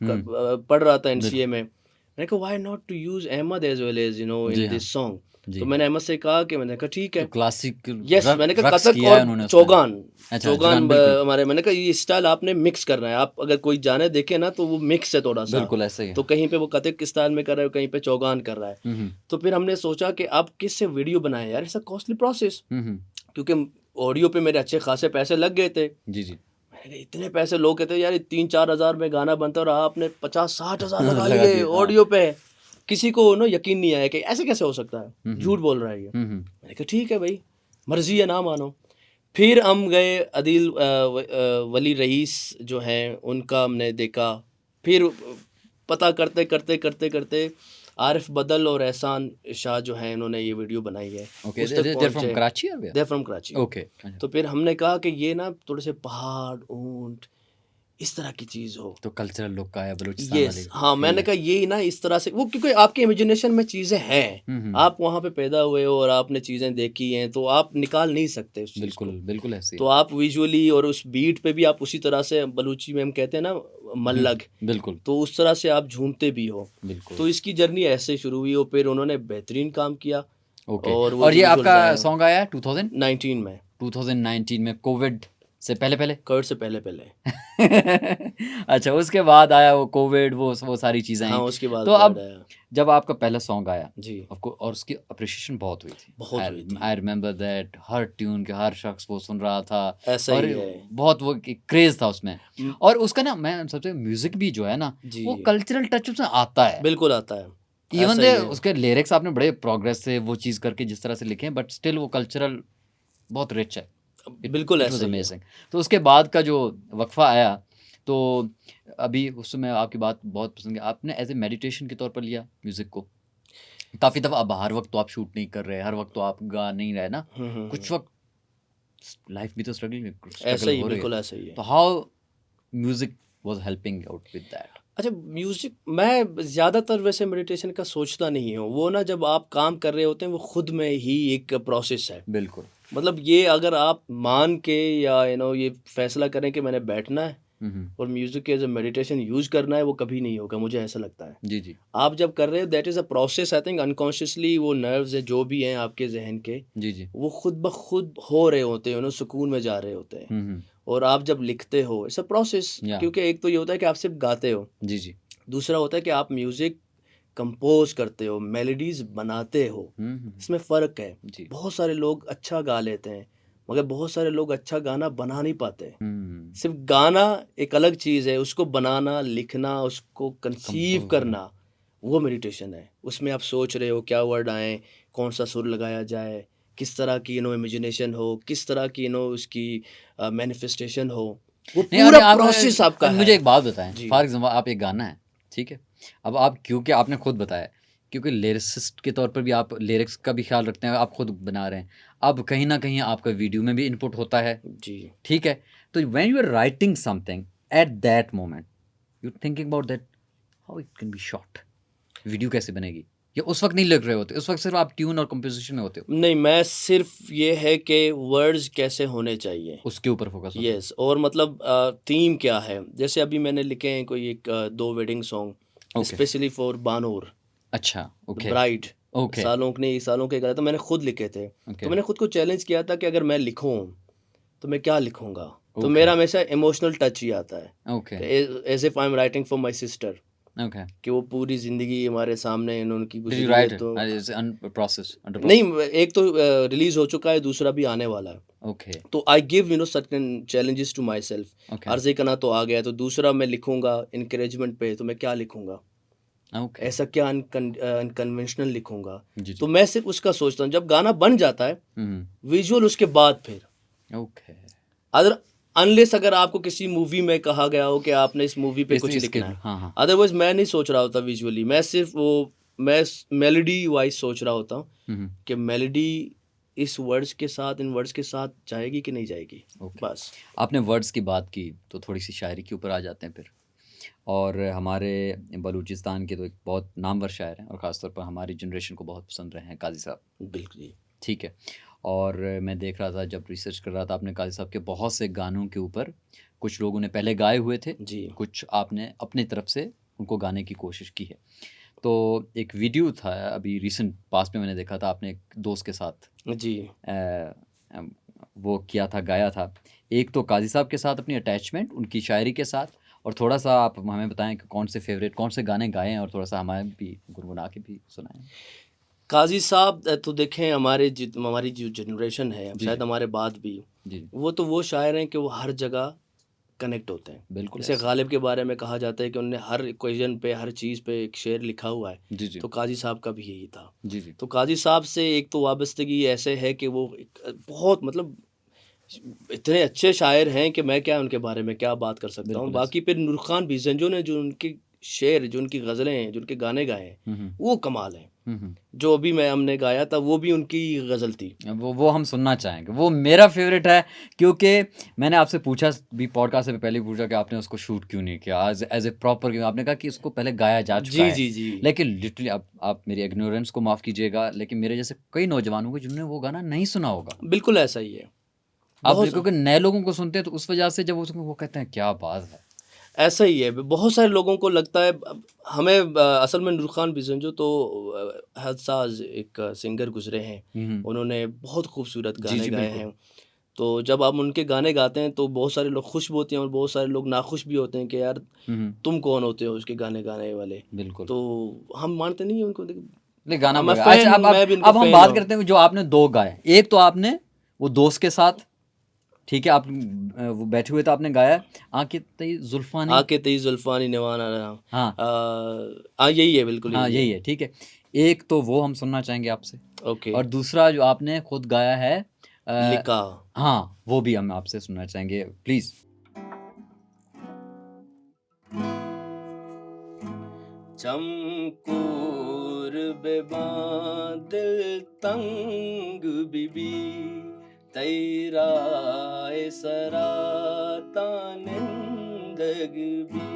पढ़ रहा था एनसीए में। मैंने कहा why not to use Ahmed as well as in this song. तो मैंने अहमद से कहा कि, मैंने कहा ठीक है, क्लासिक, यस, मैंने कहा कथक और चौगान हमारे, मैंने कहा ये स्टाइल आपने मिक्स करना है। आप अगर कोई जाने देखे ना तो वो मिक्स है थोड़ा सा, बिल्कुल ऐसे ही। तो कहीं पे वो कथक स्टाइल में कर रहा है, कहीं पे चौगान कर रहा है। तो फिर हमने सोचा कि अब किससे वीडियो बनाए यार, इट्स अ कॉस्टली प्रोसेस, क्योंकि ऑडियो पे मेरे अच्छे खासे पैसे लग गए थे। जी। इतने पैसे, लोग कहते हैं यार 3-4 हज़ार में गाना बनता है, और आपने 50-60 हज़ार लगा लिए ऑडियो पे। किसी को ना यकीन नहीं आया कि ऐसे कैसे हो सकता है, झूठ बोल रहा है ये। मैंने कहा ठीक है भाई, मर्जी है, ना मानो। फिर हम गए अदील वली रईस जो हैं, उनका हमने देखा। फिर पता करते करते करते करते आरिफ बदल और एहसान शाह जो हैं, इन्होंने ये वीडियो बनाई है। ओके, दे फ्रॉम कराची और दे फ्रॉम कराची। ओके। तो फिर हमने कहा कि ये ना थोड़े से पहाड़, ऊंट, इस तरह की चीज़ हो, तो कल्चरल लुक का है बलूचिस्तान वाली। हाँ, मैंने कहा ये ना इस तरह से, वो क्योंकि आपके इमेजिनेशन में चीज़ें हैं, आप वहाँ पे पैदा हुए हो और आपने चीज़ें देखी हैं, तो आप निकाल नहीं सकते उस चीज़ को। बिल्कुल ऐसे। तो आप विजुअली और उस बीट पे भी आप उसी तरह से, बलूची में हम कहते हैं ना मल्लग, बिल्कुल, तो उस तरह से आप झूमते भी हो। तो इसकी जर्नी ऐसे शुरू हुई, और फिर उन्होंने बेहतरीन काम किया। और ये आपका सॉन्ग आया 2019 में। 2019 में, कोविड से पहले कोविड से पहले अच्छा, उसके बाद आया वो कोविड, वो सारी चीज़ें। हाँ, उसके बाद। तो अब जब आपका पहला सॉन्ग आया जी, आपको, और उसकी अप्रिशिएशन बहुत हुई थी, I remember that, her tune के हर शख्स वो सुन रहा था, ऐसा और ही है। बहुत वो क्रेज था उसमें। और उसका ना, मैं सबसे म्यूजिक भी जो है ना, वो कल्चरल टच उसमें आता है, बिल्कुल आता है। इवन दे उसके लिरिक्स आपने बड़े प्रोग्रेस से वो चीज़ करके जिस तरह से लिखे हैं, बट स्टिल वो कल्चरल बहुत रिच है। बिल्कुल ऐसा अमेजिंग। तो उसके बाद का जो वक्फा आया, तो अभी उसमें आपकी बात बहुत पसंद है, आपने एज ए मेडिटेशन के तौर पर लिया म्यूजिक को। काफ़ी दफ़ा अब हर वक्त तो आप शूट नहीं कर रहे, हर वक्त तो आप गा नहीं रहे ना, कुछ वक्त लाइफ भी तो स्ट्रगल ऐसा ही, बिल्कुल ऐसा ही है। तो how music was helping out with that? अच्छा, म्यूज़िक मैं ज़्यादातर वैसे मेडिटेशन का सोचता नहीं हूँ, वो ना जब आप काम कर रहे होते हैं वो खुद में ही एक प्रोसेस है। बिल्कुल, मतलब ये अगर आप मान के या ये फैसला करें कि मैंने बैठना है और music as a meditation use करना है, वो कभी नहीं होगा, मुझे ऐसा लगता है। जी। आप जब कर रहे हो, that is a process, I think unconsciously वो नर्व्स है जो भी हैं आपके जहन के, जी, वो खुद ब खुद हो रहे होते हैं, सुकून में जा रहे होते हैं। और आप जब लिखते हो, इट्स अ प्रोसेस, क्योंकि एक तो ये होता है कि आप सिर्फ गाते हो, जी। दूसरा होता है कि आप म्यूज़िक कंपोज करते हो, मेलोडीज बनाते हो, इसमें फ़र्क है। बहुत सारे लोग अच्छा गा लेते हैं, मगर बहुत सारे लोग अच्छा गाना बना नहीं पाते। सिर्फ गाना एक अलग चीज़ है, उसको बनाना, लिखना, उसको कंसीव करना, वो मेडिटेशन है। उसमें आप सोच रहे हो क्या वर्ड आए, कौन सा सुर लगाया जाए, किस तरह की इमेजिनेशन हो, किस तरह की उसकी मैनिफेस्टेशन हो, वो पूरा प्रोसेस आपका है। मुझे एक बात बताएं, फॉर एग्जाम्पल आप एक गाना है, ठीक है, अब आप, क्योंकि आपने खुद बताया, क्योंकि लिरिसिस्ट के तौर पर भी आप लिरिक्स का भी ख्याल रखते हैं, आप खुद बना रहे हैं, अब कहीं ना कहीं आपका वीडियो में भी इनपुट होता है जी, ठीक है। तो when you are writing something at that moment, you thinking about that how it can be shot, video कैसे बनेगी, या उस वक्त नहीं लिख रहे होते, उस वक्त सिर्फ आप ट्यून और कंपोजिशन में होते हो? नहीं, मैं सिर्फ ये है कि वर्ड्स कैसे होने चाहिए, उसके ऊपर फोकस। यस, और मतलब थीम क्या है। जैसे अभी मैंने लिखे हैं कोई 2 wedding song specially for Banur, अच्छा, ओके, ब्राइड, सालों के गाने तो मैंने खुद लिखे थे। तो मैंने खुद को चैलेंज किया था कि अगर मैं लिखूं तो मैं क्या लिखूंगा। तो मेरा हमेशा इमोशनल टच ही आता है, as if I am writing for my sister. Okay. कि वो पूरी ज़िंदगी हमारे सामने उनकी Did गुजरी you है write it? तो It's under process. नहीं, एक तो रिलीज़ हो चुका है, दूसरा भी आने वाला है। Okay. तो I give certain challenges to myself. Okay. अर्ज़ करना तो आ गया, तो दूसरा मैं लिखूँगा इनकरेजमेंट पे, तो मैं क्या लिखूँगा? Okay. ऐसा क्या अनकन्वेंशनल लिखूँगा? जी तो मैं सिर्फ़ उसका सोचता हूँ, जब गाना बन जाता है, जी। विजुअल उसके बाद फिर। Okay. अदर अनलेस अगर आपको किसी मूवी में कहा गया हो कि आपने इस मूवी पे कुछ लिखना है, हाँ हाँ। अदरवाइज मैं नहीं सोच रहा होता विजुअली, मैं सिर्फ मैं मेलोडी वाइज सोच रहा होता हूँ कि मेलोडी इस वर्ड्स के साथ, इन वर्ड्स के साथ जाएगी कि नहीं जाएगी। Okay. बस आपने वर्ड्स की बात की तो थोड़ी सी शायरी के ऊपर आ जाते हैं फिर। और हमारे बलूचिस्तान के तो एक बहुत नामवर शायर हैं और ख़ासतौर पर हमारी जनरेशन को बहुत पसंद रहे हैं काजी साहब। बिल्कुल जी। ठीक है। और मैं देख रहा था, जब रिसर्च कर रहा था, आपने काजी साहब के बहुत से गानों के ऊपर कुछ लोगों ने पहले गाए हुए थे जी। कुछ आपने अपनी तरफ से उनको गाने की कोशिश की है। तो एक वीडियो था अभी रिसेंट पास में मैंने देखा था, आपने एक दोस्त के साथ जी। वो किया था, गाया था। एक तो काजी साहब के साथ अपनी अटैचमेंट उनकी शायरी के साथ, और थोड़ा सा आप हमें बताएं कि कौन से फेवरेट कौन से गाने गाए हैं और थोड़ा सा हमें भी गुनगुना के भी सुनाएं। काजी साहब तो देखें, हमारी जो जनरेशन है, जी, शायद जी। हमारे बाद भी, जी वो शायर हैं कि वो हर जगह कनेक्ट होते हैं। बिल्कुल जैसे ऐसे। गालिब के बारे में कहा जाता है कि उन्होंने हर इक्वेशन पे, हर चीज़ पे एक शेर लिखा हुआ है, जी जी तो काजी साहब का भी यही था। जी जी तो काजी साहब से एक तो वाबस्तगी ऐसे है कि वो बहुत मतलब इतने अच्छे शायर हैं कि मैं क्या उनके बारे में क्या बात कर सकता हूँ। बिल्कुल बाकी फिर नूर खान बिजंजो ने जो उनके शेर, जो उनकी गज़लें हैं, जो उनके गाने गाए हैं, हम्म वो कमाल हैं। हम्म जो अभी हमने गाया था वो भी उनकी गज़ल थी। वो हम सुनना चाहेंगे, वो मेरा फेवरेट है। क्योंकि मैंने आपसे पूछा भी, पॉडकास्ट से पहले ही पूछा कि आपने उसको शूट क्यों नहीं किया एज ए प्रॉपर, क्यों? आपने कहा कि उसको पहले गाया जा चुका जी, है। जी, जी। लेकिन लिटरली आप मेरी इग्नोरेंस को माफ़ कीजिएगा, लेकिन मेरे जैसे कई नौजवान होंगे जिन्होंने वो गाना नहीं सुना होगा। बिल्कुल ऐसा ही है। आप बहुत क्योंकि नए लोगों को सुनते हैं तो उस वजह से जब उसको वो कहते हैं क्या बात है। ऐसा ही है। बहुत सारे लोगों को लगता है हमें असल में नूर खान बिजंजो तो हदसाज एक सिंगर गुज़रे हैं। उन्होंने बहुत खूबसूरत जी गाने जी गाए बिल्कुल। हैं। तो जब आप उनके गाने गाते हैं तो बहुत सारे लोग खुश भी होते हैं और बहुत सारे लोग नाखुश भी होते हैं कि यार तुम कौन होते हो उसके गाने गाने वाले। बिल्कुल। तो हम मानते नहीं हैं उनको। ले गाना मैं बढ़िया। अच्छा, मैं भी उनका अब हम फ़ैन बात हूँ। करते हैं जो आपने दो गाए। एक तो आपने वो दोस्त के साथ, ठीक है, आप वो बैठे हुए थे, आपने गाया आंखें तई जुल्फानी। आके तेरी जुल्फानी निवाना रहा। हाँ यही है, बिल्कुल हाँ यही यही है। है, ठीक है। एक तो वो हम सुनना चाहेंगे आपसे, ओके। और दूसरा जो आपने खुद गाया है लिका। हाँ, वो भी हम आपसे सुनना चाहेंगे प्लीज। चमकूर बेबां दिल तंग बिबी तेरा सरा तानिंदग भी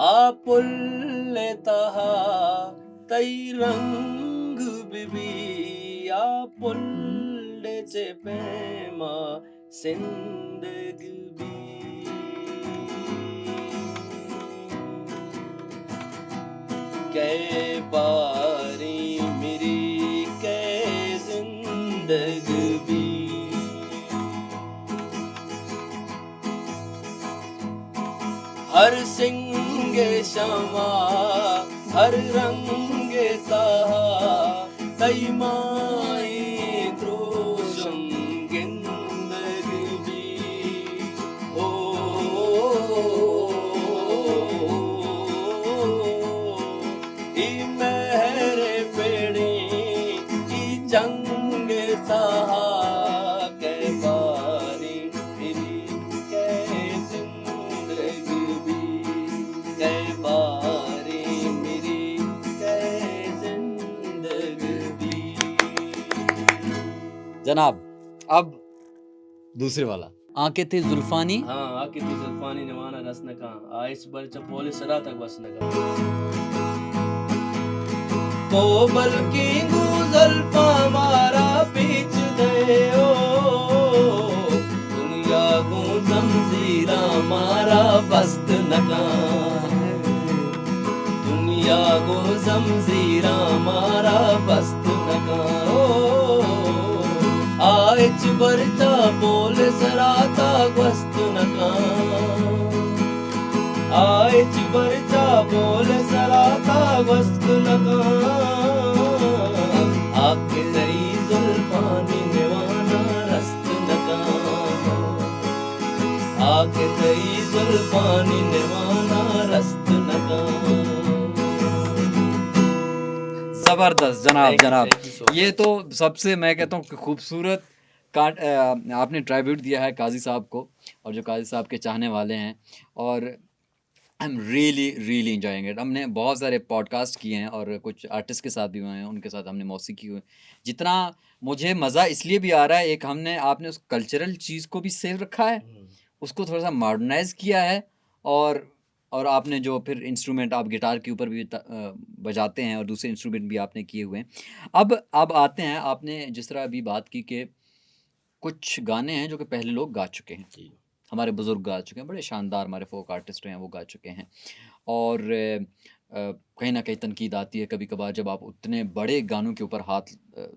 आपुल्ले तहा तई रंग बिबी आपुल्ले चे पेमा सिंदग भी कै बारी मेरी कै जिंदगी भी हर सिंग शमा हर रंग ताहा तई माई द्रोशम जिंदगी भी जंग सहा कै बारी मेरी कै जिंदगी भी कै बारी मेरी कै जिंदगी भी। जनाब, अब दूसरे वाला आंखें थी जुल्फानी। हाँ, आके ती जुल्फानी निवाना रस नका आइस बरचा पोले सरा तक बस नका ओ बल्कि गुज़ल्फा मारा पीछ दे ओ दुनिया को जंजीरा मारा बस्त नका दुनिया को जंजीरा मारा बस्त नका ओ आइच बरचा बोल सराता ग्वस्त नका आइच बरचा बोल वस्त न कहाँ, आके तई जुल्फानी नेवाना रस्त न कहाँ, आके तई जुल्फानी नेवाना रस्त न कहाँ। जबरदस्त जनाब, जनाब। Thank you so much. ये तो सबसे मैं कहता हूँ कि खूबसूरत आपने ट्राइब्यूट दिया है काजी साहब को, और जो काजी साहब के चाहने वाले हैं, और I am really really enjoying it. हमने बहुत सारे पॉडकास्ट किए हैं और कुछ आर्टिस्ट के साथ भी हुए हैं, उनके साथ हमने मौसीकी हुई। जितना मुझे मज़ा इसलिए भी आ रहा है, एक हमने आपने उस कल्चरल चीज़ को भी सेव रखा है, उसको थोड़ा सा मॉडर्नाइज किया है, और आपने जो फिर इंस्ट्रूमेंट आप गिटार के ऊपर भी बजाते हैं और दूसरे इंस्ट्रूमेंट भी आपने किए हुए हैं। अब आते हैं, आपने जिस तरह अभी बात की कि कुछ गाने हैं जो कि पहले लोग गा चुके हैं, हमारे बुज़ुर्ग गा चुके हैं, बड़े शानदार हमारे फोक आर्टिस्ट हैं वो गा चुके हैं, और कहीं ना कहीं तनकीद आती है कभी कभार जब आप उतने बड़े गानों के ऊपर हाथ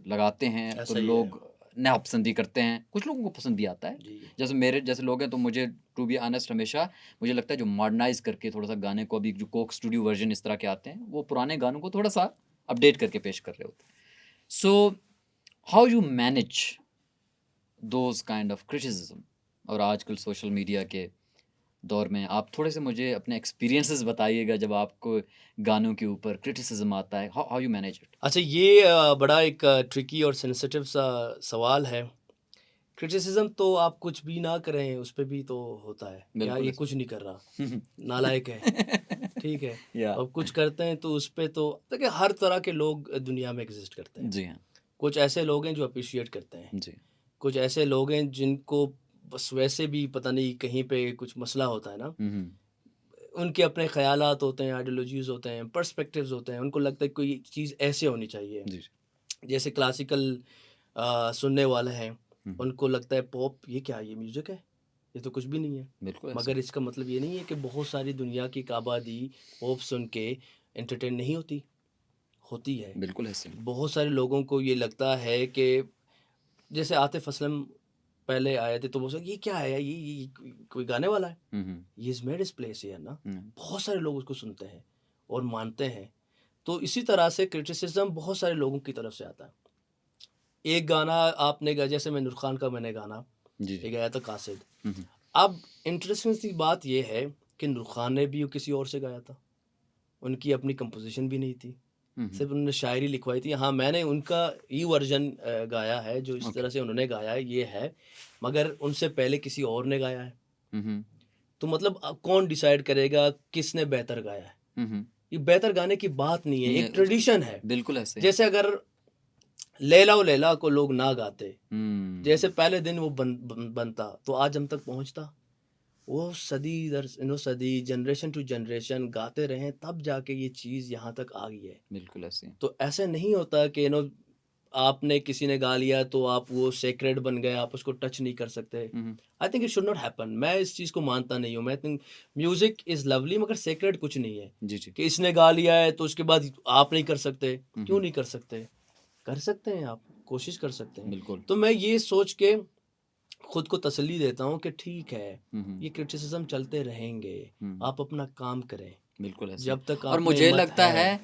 लगाते हैं, तो ऐसा ही है। लोग नापसंदी करते हैं, कुछ लोगों को पसंद भी आता है। जी। जैसे मेरे जैसे लोग हैं, तो मुझे टू बी ऑनेस्ट हमेशा मुझे लगता है जो मॉडर्नाइज करके थोड़ा सा गाने को, अभी जो कोक स्टूडियो वर्जन इस तरह के आते हैं, वो पुराने गानों को थोड़ा सा अपडेट करके पेश कर रहे होते हैं। So how you manage those kind of criticism, और आजकल सोशल मीडिया के दौर में आप थोड़े से मुझे अपने एक्सपीरियंसेस बताइएगा जब आपको गानों के ऊपर क्रिटिसिज्म आता है, हाउ यू मैनेज इट। अच्छा, ये बड़ा एक ट्रिकी और सेंसिटिव सा सवाल है। क्रिटिसिज्म तो आप कुछ भी ना करें उस पे भी तो होता है, क्या बिल्कुल ये ऐसा। कुछ नहीं कर रहा, नालायक है, ठीक है। या अब कुछ करते हैं तो उस पे तो देखिए हर तरह के लोग दुनिया में एग्जिस्ट करते हैं। जी हाँ, कुछ ऐसे लोग हैं जो अप्रिशिएट करते हैं, जी कुछ ऐसे लोग हैं जिनको बस वैसे भी पता नहीं कहीं पे कुछ मसला होता है ना, उनके अपने ख़यालात होते हैं, आइडियोलॉजीज़ होते हैं, पर्सपेक्टिव्स होते हैं, उनको लगता है कोई चीज़ ऐसे होनी चाहिए। जी जैसे क्लासिकल सुनने वाले हैं, हम्म, उनको लगता है पॉप ये क्या है, ये म्यूज़िक है, ये तो कुछ भी नहीं है। बिल्कुल ऐसा। मगर इसका मतलब ये नहीं है कि बहुत सारी दुनिया की आबादी पॉप सुन के एंटरटेन नहीं होती, होती है। बिल्कुल ऐसे। बहुत सारे लोगों को ये लगता है कि जैसे आतिफ असलम पहले आए थे तो वो ये क्या है, ये कोई गाने वाला है, ये इज़ मेड इस प्लेस है ना। बहुत सारे लोग उसको सुनते हैं और मानते हैं। तो इसी तरह से क्रिटिसिज्म बहुत सारे लोगों की तरफ से आता है। एक गाना आपने गा, जैसे मैं नूर खान का मैंने गाना जी ये गाया था कासिद। अब इंटरेस्टिंग सी बात ये है कि नूर खान ने भी किसी और से गाया था, उनकी अपनी कंपोजिशन भी नहीं थी, सिर्फ उन्होंने शायरी लिखवाई थी। हाँ, मैंने उनका ई वर्जन गाया है, जो इस तरह से उन्होंने गाया है ये है, मगर उनसे पहले किसी और ने गाया है। तो मतलब अब कौन डिसाइड करेगा किसने बेहतर गाया है? ये बेहतर गाने की बात नहीं है, ये एक ट्रेडिशन है। बिल्कुल ऐसे। जैसे अगर लैला व लैला को लोग ना गाते, जैसे पहले दिन वो बनता तो आज हम तक पहुंचता, वो सदी दर सदी, जनरेशन टू जनरेशन गाते रहे, तब जाके ये चीज़ यहाँ तक आ गई है। बिल्कुल ऐसे। तो ऐसे नहीं होता कि आपने किसी ने गा लिया तो आप वो सेक्रेड बन गए, आप उसको टच नहीं कर सकते। I think it should not happen. मैं इस चीज़ को मानता नहीं हूँ। मैं थिंक म्यूजिक इज़ लवली, मगर सेक्रेड कुछ नहीं है जी जी। कि इसने गा लिया है तो उसके बाद आप नहीं कर सकते। क्यों नहीं कर सकते? कर सकते हैं, आप कोशिश कर सकते हैं। बिल्कुल। तो मैं ये सोच के खुद को तसल्ली देता हूँ कि ठीक है, ये क्रिटिसिज्म चलते रहेंगे, आप अपना काम करें बिल्कुल ऐसे। जब तक और आप में मुझे हिम्मत लगता है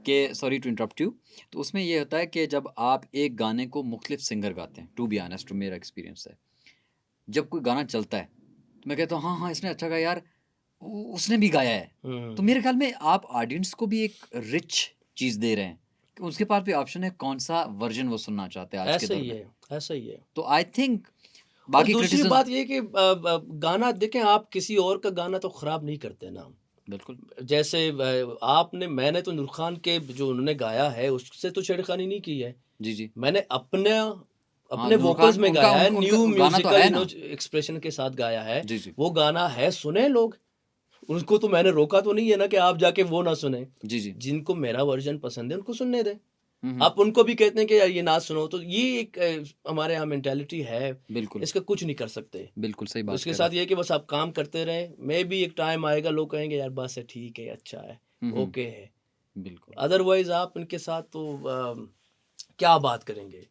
कि, सॉरी टू इंटरप्ट यू, तो उसमें ये होता है कि जब आप एक गाने को मुख्तलिफ सिंगर गाते हैं, टू बी ऑनेस्ट मेरा एक्सपीरियंस है, जब कोई गाना चलता है तो मैं कहता हूँ हाँ हाँ इसने अच्छा गाया यार, उसने भी गाया है। तो मेरे ख्याल में आप ऑडियंस को भी एक रिच चीज़ दे रहे हैं कि उसके पास भी ऑप्शन है कौन सा वर्जन वो सुनना चाहते हैं आज के ऐसा दौर ही में। है, ऐसा ही है। तो आई थिंक और बाकी दूसरी क्रिटिसिज्म। बात ये कि गाना देखें, आप किसी और का गाना तो ख़राब नहीं करते ना। बिल्कुल। जैसे मैंने तो नूर खान के जो उन्होंने गाया है उससे तो छेड़खानी नहीं की है। जी जी। मैंने अपने हाँ, अपने नूर वोकल्स खान में उनका गाया है, उनका न्यू गाना तो म्यूजिकल है ना। एक्सप्रेशन के साथ गाया है। जी जी। वो गाना है, सुने लोग, उनको तो मैंने रोका तो नहीं है ना कि आप जाके वो ना सुने। जी जी। जिनको मेरा वर्जन पसंद है उनको सुनने दें। आप उनको भी कहते हैं कि यार ये ना सुनो, तो ये एक हमारे यहाँ मेंटालिटी है, बिल्कुल इसका कुछ नहीं कर सकते। बिल्कुल सही बात उसके कह साथ रहे ये है कि बस आप काम करते रहें, मे भी एक टाइम आएगा लोग कहेंगे यार बस है, ठीक है, अच्छा है, ओके है। हैं। बिल्कुल। अदरवाइज आप इनके साथ तो क्या बात करेंगे?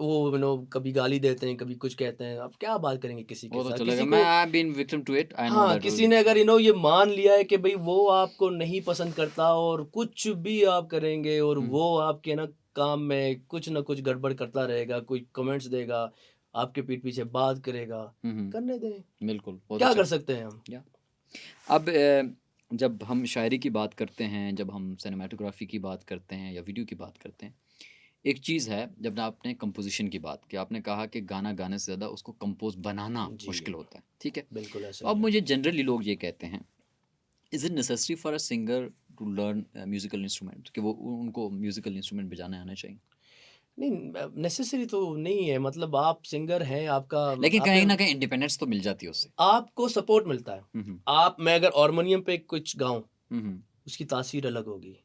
वो कभी गाली देते हैं, कभी कुछ कहते हैं, अब क्या बात करेंगे किसी के वो तो साथ, चलेगा, किसी मैं को। I have been victim to it, I know हाँ, दैट। किसी ने अगर ये मान लिया है कि भाई वो आपको नहीं पसंद करता और कुछ भी आप करेंगे और वो आपके ना काम में कुछ ना कुछ गड़बड़ करता रहेगा, कोई कमेंट्स देगा, आपके पीठ पीछे बात करेगा, करने दें, बिल्कुल, बहुत क्या अच्छा। कर सकते हैं हम। या अब जब हम शायरी की बात करते हैं, जब हम सिनेमाटोग्राफी की बात करते हैं या वीडियो की बात करते हैं, एक चीज़ है, जब ना आपने कंपोजिशन की बात की, आपने कहा कि गाना गाने से ज़्यादा उसको कंपोज बनाना जी, मुश्किल होता है, ठीक है। बिल्कुल ऐसा तो ही अब है। मुझे जनरली लोग ये कहते हैं, is it necessary for a singer to learn musical instrument, कि वो उनको म्यूजिकल इंस्ट्रूमेंट बजाने आना चाहिए। नहीं, नेसेसरी तो नहीं है, मतलब आप सिंगर हैं, आपका लेकिन आपने कहीं ना कहीं इंडिपेंडेंस तो मिल जाती है उससे। आपको सपोर्ट मिलता है। हम्म मैं अगर हारमोनियम पे कुछ गाऊं, हम्म उसकी तासीर अलग होगी।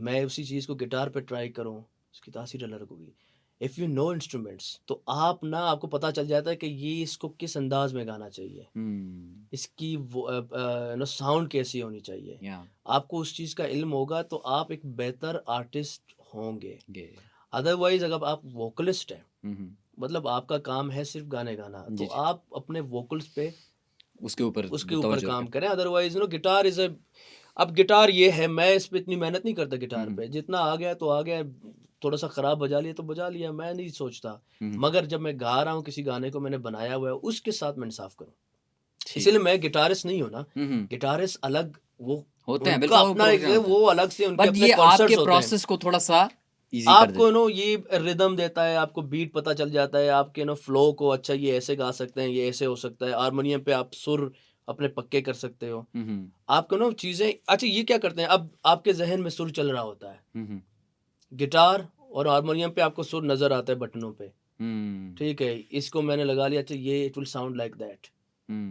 मैं उसी चीज़ को गिटार पे ट्राई करूं, उसकी तासीर अलग होगी। इफ़ यू नो इंस्ट्रूमेंट्स, तो आपको पता चल जाता है कि ये इसको किस अंदाज में गाना चाहिए, इसकी वो साउंड कैसी होनी चाहिए। या आपको उस चीज़ का इल्म होगा तो आप एक बेहतर आर्टिस्ट होंगे। ये अदरवाइज अगर आप वोकलिस्ट हैं, हम्म मतलब आपका काम है सिर्फ गाने गाना, तो जी जी, आप अपने वोकल्स पे उसके ऊपर उसके ऊपर तवज्जो काम करें। करें। अदरवाइज गिटार इज अब गिटार ये है, मैं इस पे इतनी मेहनत नहीं करता गिटार हम्म पे, जितना आ गया तो आ गया, थोड़ा सा खराब बजा लिया तो बजा लिया, मैं नहीं सोचता। मगर जब मैं गा रहा हूँ किसी गाने को मैंने बनाया हुआ है, उसके साथ मैं इंसाफ करूँ। ठीक। इसीलिए मैं गिटारिस्ट नहीं हूँ ना, हम्म गिटारिस्ट अलग, वो होते हैं, उनका बिल्कुल वो अपना एक प्रोफेशनल होते वो हैं, अलग से उनके बट अपने ये कॉन्सर्ट्स आपके होते हैं। प्रोसेस को थोड़ा सा इजी कर आपको देते ये रिदम देता है, आपको बीट पता चल जाता है, आपके फ्लो को, अच्छा ये ऐसे गा सकते हैं, ये ऐसे हो सकता है। हारमोनियम पे आप सुर अपने पक्के कर सकते हो। हैं। आपको चीज़ें, अच्छा ये क्या करते हैं, अब आपके जहन में सुर चल रहा होता है, हम्म गिटार और हारमोनियम पे आपको सुर नज़र आता है बटनों पे, हम्म ठीक है, इसको मैंने लगा लिया, अच्छा ये it will sound like that,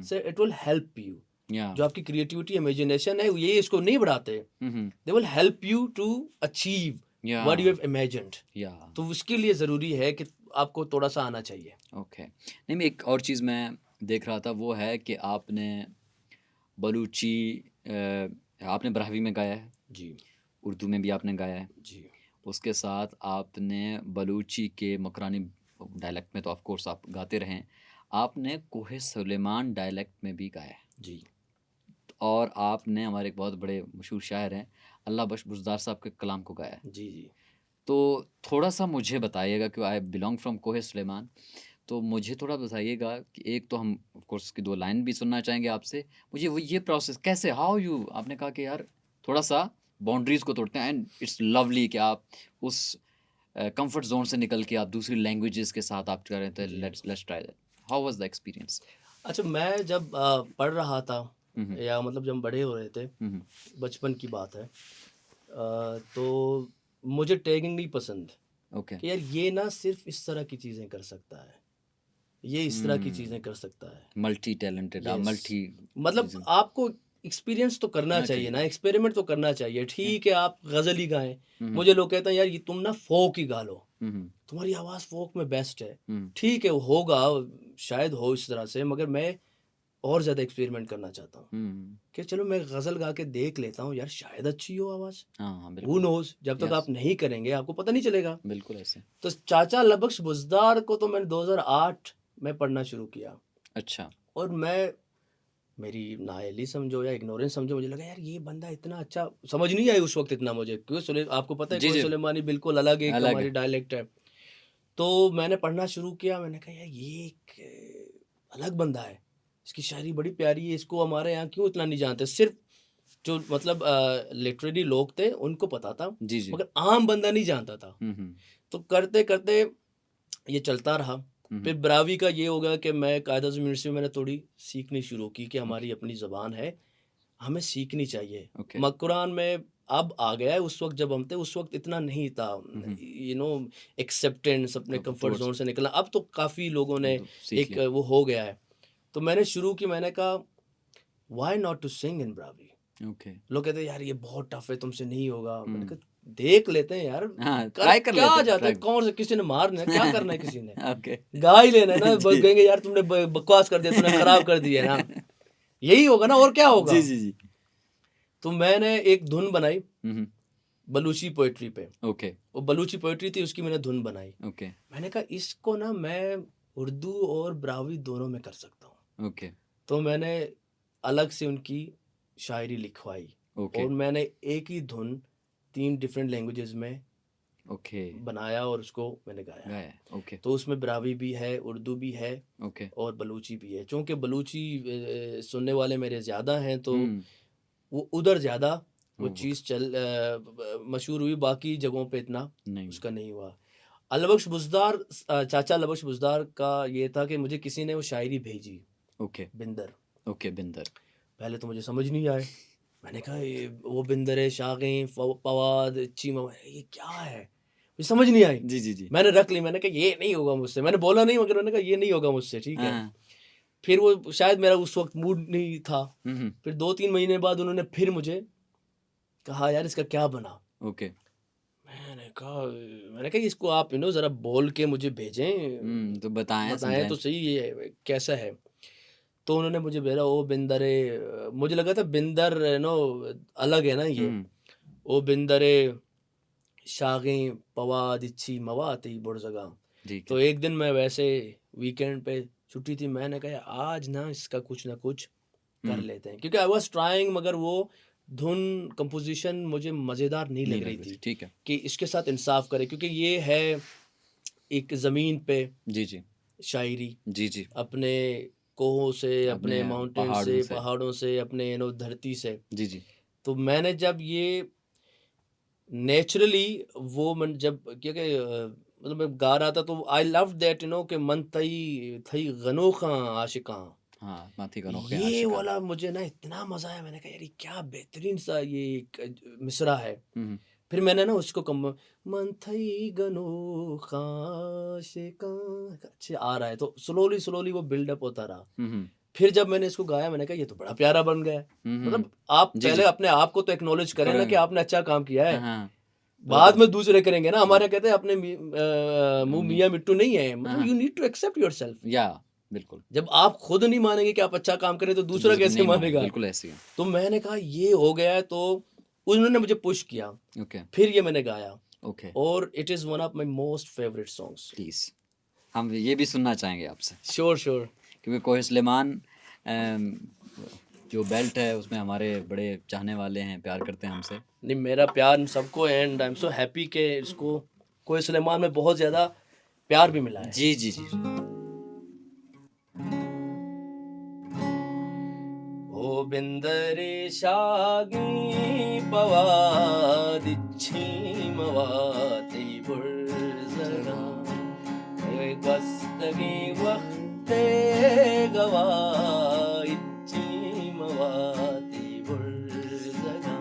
से इट विल हेल्प यू। या जो आपकी क्रिएटिविटी इमेजिनेशन है, ये इसको नहीं बढ़ाते, they will help you to achieve या व्हाट यू हैव इमेजिन्ड। या तो उसके लिए ज़रूरी है कि आपको थोड़ा सा आना चाहिए। ओके। नहीं, मैं एक और चीज़ मैं देख रहा था, वो है कि आपने बलूची आपने ब्राहवी में गाया है, जी, उर्दू में भी आपने गाया है, जी, उसके साथ आपने बलूची के मकरानी डायलेक्ट में तो ऑफ कोर्स आप गाते रहे हैं, आपने कोहे सुलेमान डायलेक्ट में भी गाया है, जी, और आपने हमारे एक बहुत बड़े मशहूर शायर हैं अल्लाह बख्श बुज़दार साहब के कलाम को गाया है। जी, जी। तो थोड़ा सा मुझे बताइएगा कि आई बिलोंग फ्रॉम कोहे सुलेमान, तो मुझे थोड़ा बताइएगा कि एक तो हम ऑफ कोर्स की 2 लाइन भी सुनना चाहेंगे आपसे। मुझे वो ये प्रोसेस कैसे, हाउ यू, आपने कहा कि यार थोड़ा सा बाउंड्रीज को तोड़ते हैं, एंड इट्स लवली कि आप उस कंफर्ट जोन से निकल के आप दूसरी लैंग्वेजेस के साथ आप कर रहे थे। जी। Let's try that, how was the experience? अच्छा, मैं जब पढ़ रहा था, या मतलब जब बड़े हो रहे थे, बचपन की बात है, तो मुझे टैगिंग नहीं पसंद ओके। कि यार ये ना सिर्फ इस तरह की चीज़ें कर सकता है, ये इस तरह की चीज़ें कर सकता है। मल्टी टैलेंटेड, आप यस, मल्टी मतलब आपको एक्सपीरियंस तो करना करना चाहिए ना, चाहिए। एक्सपेरिमेंट तो करना चाहिए। ठीक है, आप गज़ल ही गाएं, मुझे लोग कहते हैं यार ये तुम ना फोक ही गा लो, तुम्हारी आवाज़ फोक में बेस्ट है। ठीक है, वो होगा, शायद हो इस तरह से, मगर मैं और ज़्यादा एक्सपेरिमेंट करना चाहता हूँ कि चलो मैं गज़ल गा के देख लेता हूँ यार, शायद अच्छी हो आवाज़। हाँ हु बिल्कुल, नोज़, जब तक यस, आप नहीं करेंगे आपको पता नहीं चलेगा। बिल्कुल ऐसे। तो चाचा लबख्श बुज़दार को तो मैंने 2008 में पढ़ना शुरू किया, अच्छा। और मेरी नाअहली समझो या इग्नोरेंस समझो, मुझे लगा यार ये बंदा इतना अच्छा, समझ नहीं आई उस वक्त इतना मुझे, क्योंकि आपको पता है जी कोई जी, सुलेमानी बिल्कुल अलग एक अलग हमारी है। डायलेक्ट है। तो मैंने पढ़ना शुरू किया, मैंने कहा यार ये एक अलग बंदा है, इसकी शायरी बड़ी प्यारी है, इसको हमारे यहाँ क्यों इतना नहीं जानते। सिर्फ जो मतलब लिटरेरी लोग थे उनको पता था, जी जी। मगर आम बंदा नहीं जानता था। तो करते करते ये चलता रहा। फिर ब्रावी का ये हो गया कि मैं कायदा यूनिवर्सिटी में मैंने थोड़ी सीखनी शुरू की कि हमारी अपनी ज़बान है, हमें सीखनी चाहिए। ओके। मकुरान में अब आ गया है, उस वक्त जब हम थे उस वक्त इतना नहीं था, एक्सेप्टेंस, अपने कंफर्ट जोन से निकलना। अब तो काफ़ी लोगों ने तो सीख एक लिया। वो हो गया है। तो मैंने शुरू की, मैंने कहा why not to sing in Brahui. Okay. लोग कहते हैं यार ये बहुत टफ है, तुमसे नहीं होगा। मैंने कहा देख लेते हैं यार, हाँ, कर ट्राई कर क्या लेते हैं, जाता है, ट्राई। कौन से किसी ने मारना है, क्या करना है किसी ने, ओके। गा ही लेना है ना। जी। कहेंगे यार तुमने बकवास कर दिया, तूने खराब कर दिया है ना, यही होगा ना, और क्या होगा। जी जी जी। तो मैंने एक धुन बनाई, बलूची पोइट्री पे। ओके वो बलूची पोइट्री थी, उसकी मैंने धुन बनाई। ओके मैंने कहा इसको ना मैं उर्दू और ब्रावी दोनों में कर सकता हूँ। ओके तो मैंने अलग से उनकी शायरी लिखवाई ओके और मैंने एक ही धुन 3 डिफरेंट लैंग्वेजेस में ओके बनाया और उसको मैंने गाया। गाया ओके तो उसमें ब्रावी भी है, उर्दू भी है ओके और बलूची भी है। चूँकि बलूची सुनने वाले मेरे ज़्यादा हैं, तो वो उधर ज़्यादा वो चीज़ मशहूर हुई, बाकी जगहों पे इतना नहीं उसका नहीं हुआ। अलबख्श बुज़दार, चाचा अलबख्श बुज़दार का ये था कि मुझे किसी ने वो शायरी भेजी, ओके बिंदर। ओके बिंदर पहले तो मुझे समझ नहीं आए। मैंने कहा ये वो बिंदर है, शागें, पवाद, चीमा, ये क्या है? मुझे समझ नहीं आई। जी जी जी मैंने रख ली, मैंने कहा ये नहीं होगा मुझसे। मैंने बोला नहीं, मगर मैंने कहा ये नहीं होगा मुझसे, ठीक है। हाँ फिर वो शायद मेरा उस वक्त मूड नहीं था। हम्म फिर 2-3 महीने बाद उन्होंने फिर मुझे कहा यार इसका क्या बना? ओके मैंने कहा इसको आप ज़रा बोल के मुझे भेजें, तो बताएं बताएं समझाएं तो सही ये कैसा है। तो उन्होंने मुझे भेजा, ओ बिंदरे, मुझे लगा था बिंदर अलग है ना ये। ओ बिंदरे शागें पवाद इच्छी मवाती बुड़जगा। जी तो एक दिन मैं वैसे वीकेंड पे छुट्टी थी, मैंने कहा आज ना इसका कुछ ना कुछ कर लेते हैं, क्योंकि आई वाज ट्राइंग, मगर वो धुन कंपोजिशन मुझे मज़ेदार नहीं लग रही थी ठीक है कि इसके साथ इंसाफ करे, क्योंकि ये है एक ज़मीन पे जी जी शायरी, जी जी अपने कोहों से, अपने अपने माउंटेन पहाड़ों से, से पहाड़ों से, अपने धरती से। जी जी तो मैंने जब ये नेचुरली वो मन जब क्योंकि मतलब मैं गा रहा था, तो आई लव दैट कि मन थई थई गनो खां आशिकां, हाँ माथी का नोखे ये आशिका वाला मुझे ना इतना मजा आया। मैंने कहा यार ये क्या बेहतरीन सा ये एक मिसरा है। फिर मैंने ना उसको कम मन थई गनो खां आशिकां, अच्छे आ रहा है, तो स्लोली स्लोली वो बिल्डअप होता रहा। फिर जब मैंने इसको गाया, मैंने कहा ये तो बड़ा प्यारा बन गया है। मतलब आप जी पहले जी अपने आप को तो एक्नॉलेज करें ना कि आपने अच्छा काम किया है, हाँ बाद में दूसरे करेंगे ना। हमारे कहते हैं अपने मुंह मी- मियाँ मिट्टू नहीं है, मतलब हाँ you need to accept yourself. या बिल्कुल जब आप खुद नहीं मानेंगे कि आप अच्छा काम करें, तो दूसरा दूसरे कैसे नहीं माने मानेगा? बिल्कुल ऐसी है तो मैंने कहा ये हो गया है, तो उन्होंने मुझे पुश किया। ओके फिर ये मैंने गाया ओके और it is one of my most favourite songs. Please हम ये भी सुनना चाहेंगे आपसे श्योर श्योर। क्योंकि कोह सुलेमान जो बेल्ट है उसमें हमारे बड़े चाहने वाले हैं प्यार करते हैं हमसे नहीं, मेरा प्यार सबको है, and I am so happy कि इसको कोई सुलेमान में बहुत ज़्यादा प्यार भी मिला है। जी जी जी ओ बिंदरे शागी पवादिच्छी मवाती बुर्जगा गस्तगी वक्ते गवा इच्छी मवाती बुर्जगा।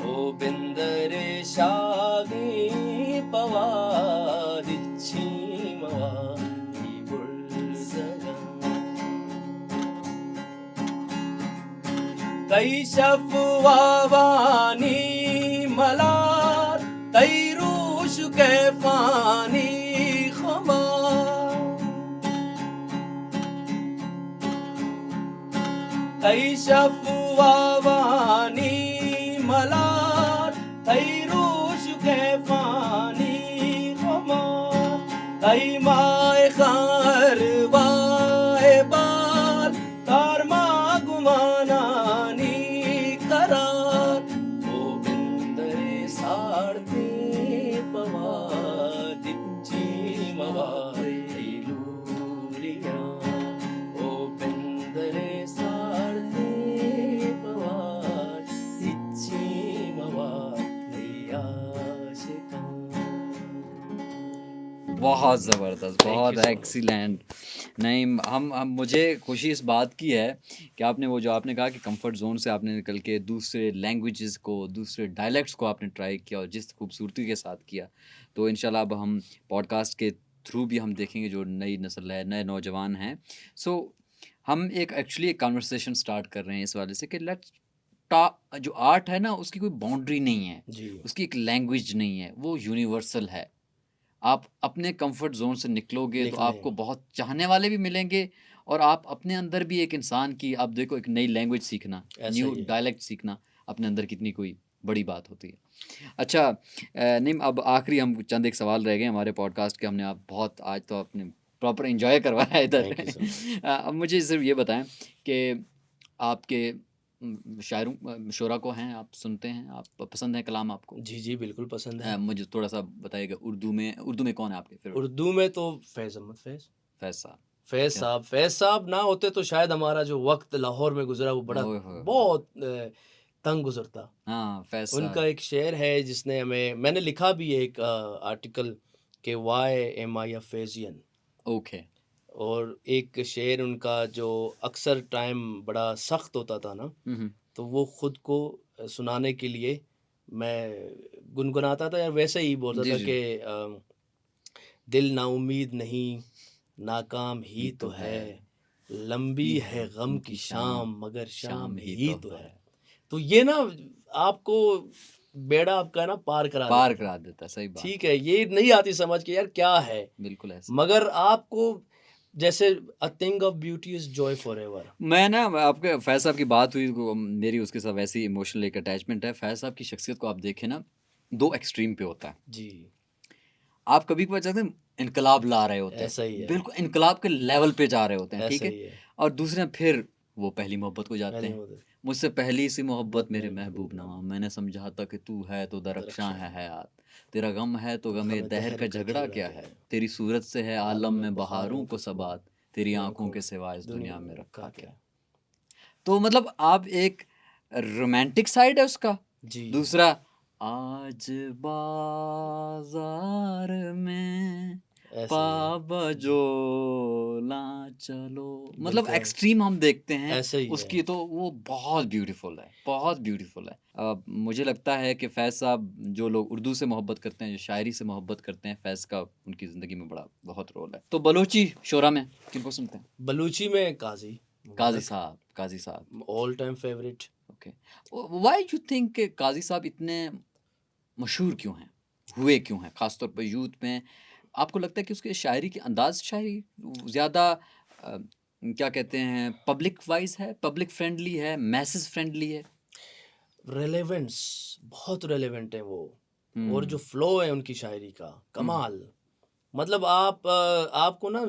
ओ बिंदरे शागी पवादिच्छी मवाती बुर्जगा। तई शफवावानी मलार, तई रूश के फानी खमार, तई शफवावानी मलार, तई रूश के फानी खमार, तई माए खारवाए बार, तार मा गुमानानी करार। ओ बिंदरे सारती पवादिच्छी मवाती लूरिया। ओ बिंदरे सारती पवादिच्छी मवाती आशिकां। बहुत ज़बरदस्त बहुत you so much. एक्सीलेंट नहीं हम मुझे खुशी इस बात की है कि आपने वो जो आपने कहा कि कंफर्ट जोन से आपने निकल के दूसरे लैंग्वेजेस को दूसरे डायलेक्ट्स को आपने ट्राई किया और जिस खूबसूरती के साथ किया तो इंशाल्लाह अब हम पॉडकास्ट के थ्रू भी हम देखेंगे जो नई नस्ल है नए नौजवान हैं सो हम एक एक्चुअली एक कन्वर्सेशन स्टार्ट कर रहे हैं इस वाले से कि लेट्स जो आर्ट है ना उसकी कोई बाउंड्री नहीं है जी। उसकी एक लैंग्वेज नहीं है वो यूनिवर्सल है आप अपने कंफर्ट जोन से निकलोगे तो आपको बहुत चाहने वाले भी मिलेंगे और आप अपने अंदर भी एक इंसान की आप देखो एक नई लैंग्वेज सीखना न्यू डायलेक्ट सीखना अपने अंदर कितनी कोई बड़ी बात होती है। अच्छा नहीं, अब आखिरी हम चंद एक सवाल रह गए हमारे पॉडकास्ट के। हमने आप बहुत आज तो आपने प्रॉपर एंजॉय करवाया इधर। Thank you so much. अब मुझे सिर्फ ये बताएं कि आपके शायरों शोरा को हैं, आप सुनते हैं, आप पसंद है कलाम आपको? जी जी बिल्कुल पसंद है। मुझे थोड़ा सा बताइएगा, उर्दू में कौन है आपके फेवरेट? उर्दू में तो फैज़ अहमद फैज़। फैज साहब। क्या? फैज़ साहब ना होते तो शायद हमारा जो वक्त लाहौर में गुजरा वो बड़ा ओए होए होए। बहुत तंग गुजरता। हाँ, फैज उनका साहब। एक शेर है जिसने मैंने लिखा भी है एक आर्टिकल कि वाई एम आई अ फैजियन। ओके। और एक शेर उनका जो अक्सर टाइम बड़ा सख्त होता था ना, हम्म। तो वो खुद को सुनाने के लिए मैं गुनगुनाता था, या वैसे ही बोलता जी था जी। कि दिल नाउमीद नहीं, नाकाम ही तो है, लंबी है गम की शाम मगर शाम ही तो है। तो ये ना आपको बेड़ा आपका ना पार करा पार देता था। करा देता, सही बात। ठीक है, ये नहीं आती समझ के यार क्या है, बिल्कुल ऐसे। मगर आपको जैसे a thing of beauty is Joy for ever. मैं ना आपके फैज साहब की बात हुई तो मेरी उसके साथ वैसी इमोशनल एक अटैचमेंट है। फैज साहब की शख्सियत को आप देखें ना, दो एक्सट्रीम पे होता है। जी आप कभी कभार चाहते हैं इनकलाब ला रहे होते ऐसा ही हैं, है, बिल्कुल इनकलाब के लेवल पे जा रहे होते हैं, ठीक ऐसा है। ही है। और दूसरे फिर वो पहली मोहब्बत को जाते पहली हैं। मोहब्बत मुझसे पहली सी मोहब्बत बहुत मेरे मेरे महबूब महबूब नवा, नामा, मैंने समझा था कि तू है तो दरख्शां दरख्शां है है, हयात, तेरा गम है तो गमे हमें दहर दहर का का झगड़ा झगड़ा क्या क्या है, है, तेरी सूरत से है आलम आलम में में बहारों बहारों को को सबात, सबात, तेरी तेरी आंखों आंखों के सिवा इस दुनिया दुनिया में में रखा रखा क्या। क्या। तो मतलब आप एक रोमांटिक साइड है उसका, जी दूसरा आज बाजार में ऐसा ही है, पाबजो ला चलो, मतलब बिल्कुल एक्सट्रीम हम देखते हैं ऐसा ही है। उसकी। तो वो बहुत ब्यूटीफुल है, बहुत ब्यूटीफुल है। मुझे लगता है कि फैज़ साहब, जो लोग उर्दू से मोहब्बत करते हैं, जो शायरी से मोहब्बत करते हैं, फैज़ का उनकी ज़िंदगी में बड़ा बहुत रोल है। तो बलोची शोरा में किनको सुनते हैं? बलूची में काजी काजी मुबारक, साहब, काजी साहब। All time favourite. Okay. Why you think कि काजी साहब इतने मशहूर क्यों हैं, हुए क्यों हैं, खासतौर पर यूथ में? आपको लगता है कि उसके शायरी की अंदाज शायरी ज़्यादा क्या कहते हैं, पब्लिक वाइज है, पब्लिक फ्रेंडली है, मैसेज फ्रेंडली है? रेलेवेंस, बहुत रेलेवेंट है वो। और जो हम्म। फ्लो है उनकी शायरी का हम्म। कमाल, मतलब आपको ना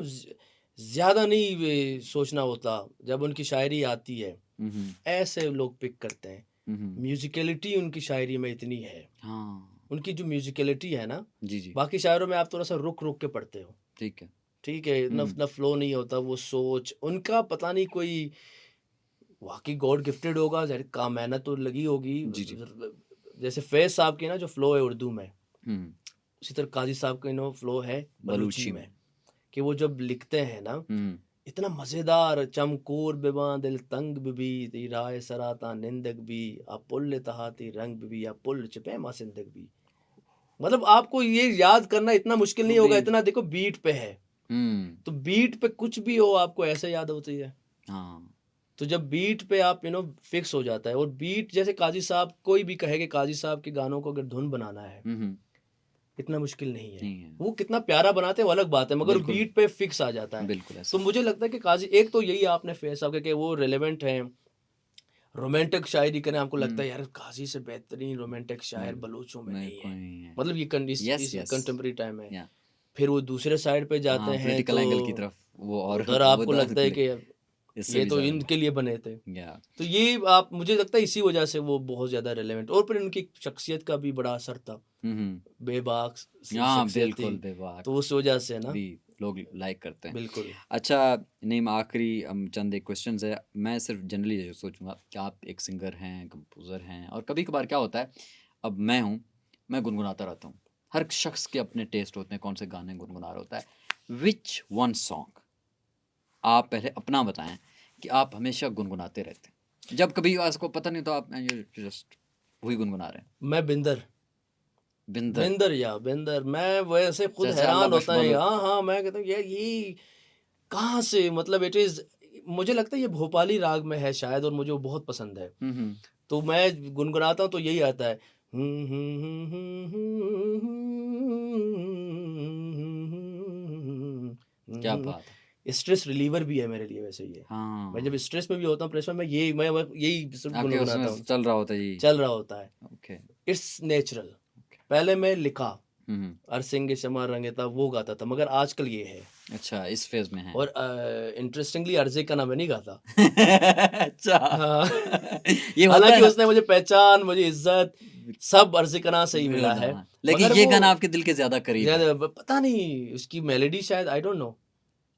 ज़्यादा नहीं सोचना होता जब उनकी शायरी आती है। हम्म। ऐसे लोग पिक करते हैं, हम्म। म्यूजिकलिटी उनकी शायरी में इतनी है। हाँ। उनकी जो म्यूजिकलिटी है ना, जी जी। बाकी शायरों में आप थोड़ा सा रुक रुक के पढ़ते हो, ठीक है। ठीक है, इतना हम्म। इतना फ्लो नहीं होता, वो सोच उनका पता नहीं कोई वाकई गॉड गिफ्टेड होगा, काम मेहनत तो लगी होगी। जी जी। जैसे फैज साहब की ना जो फ्लो है उर्दू में, हम्म। उसी तरह काजी साहब का नो फ्लो है बलूची बलूची में। में, कि वो जब लिखते हैं ना हम्म। इतना मज़ेदार, चमकूर बिबां दिल तंग बिबी ती राय सराता निंदक भी आ पुल तहाती रंग बिबी आ पुल चपे मा सिंदक भी। मतलब आपको ये याद करना इतना मुश्किल नहीं वो भी। होगा, इतना देखो बीट पे है। हम्म। तो बीट पे कुछ भी हो आपको ऐसे याद होती है। हाँ। तो जब बीट पे आप फिक्स हो जाता है, और बीट जैसे काजी साहब, कोई भी कहे कि काजी साहब के गानों को अगर धुन बनाना है हम्म। इतना मुश्किल नहीं है। नहीं है। वो कितना प्यारा बनाते हैं वो अलग बात है, मगर बिल्कुल। बीट पे फिक्स आ जाता है। बिल्कुल तो ऐसे। मुझे लगता है कि काजी, एक तो यही आपने फैज साहब के कि वो रिलेवेंट हैं, रोमांटिक शायरी करें, आपको लगता है यार काजी से बेहतरीन रोमांटिक शायर मेरे बलूचों में मेरे नहीं को है, नहीं है। मतलब ये यस इस यस। कंटेम्प्रेरी टाइम में। या। फिर वो दूसरे साइड पे जाते हाँ, हैं पॉलिटिकल तो एंगल की तरफ वो, और उधर वो आपको दाद लगता के है लिए कि इससे ये भी तो ज़्यादा। इनके लिए बने थे। या। तो ये आप, मुझे लगता है इसी वजह से वो बहुत ज़्यादा रिलेवेंट, और फिर उनकी शख्सियत का भी बड़ा असर था, हम्म। बेबाक हाँ शख्सियत थी, बिल्कुल, बेबाक तो उस वजह से ना, भी लोग लाइक करते हैं। बिल्कुल। अच्छा नईम, आखिरी हम चंद एक क्वेश्चंस है। मैं सिर्फ जनरली ये सोचूंगा कि आप एक सिंगर हैं, कंपोज़र हैं, और कभी कभार क्या होता है, अब मैं हूँ, मैं गुनगुनाता रहता हूँ। हर शख्स के अपने टेस्ट होते हैं, कौन से गाने गुनगुना रहा होता है। विच वन सॉन्ग, आप पहले अपना बताएं कि आप हमेशा गुनगुनाते रहते हैं, जब कभी आपको पता नहीं तो आप जस्ट वही गुनगुना रहे हैं? मैं बिंदर, बिंदर। बिंदर, मैं वैसे खुद चाचा अल्लाह हैरान बख्श होता है, बलोच। हाँ हाँ, मैं कहता हूँ यार ये कहाँ से, मतलब इट इज़, मुझे लगता है ये भोपाली राग में है शायद, और मुझे वो बहुत पसंद है। हम्म। तो मैं गुनगुनाता हूँ तो यही आता है, क्या बात है। स्ट्रेस रिलीवर भी है मेरे लिए वैसे ये। मैं जब हाँ, स्ट्रेस में भी होता हूँ, प्रेस में, मैं यही सिर्फ आपके गुनगुनाता उसमें हूँ, चल रहा होता है जी। चल रहा होता है। ओके। It's natural. पहले मैं लिखा, हम्म, अरसिंगे शमा रंगे था वो गाता था, मगर आजकल ये है। अच्छा इस फेज में है। और इंटरेस्टिंगली अरजे का नाम मैं नहीं गाता। अच्छा हाँ। ये होता हालांकि है ना। उसने मुझे पहचान, मुझे इज्जत सब अर्जे का नाम से ही मिला है, लेकिन मगर ये वो गाना आपके दिल के ज्यादा करीब है। पता नहीं उसकी मेलोडी शायद, आई डोंट नो,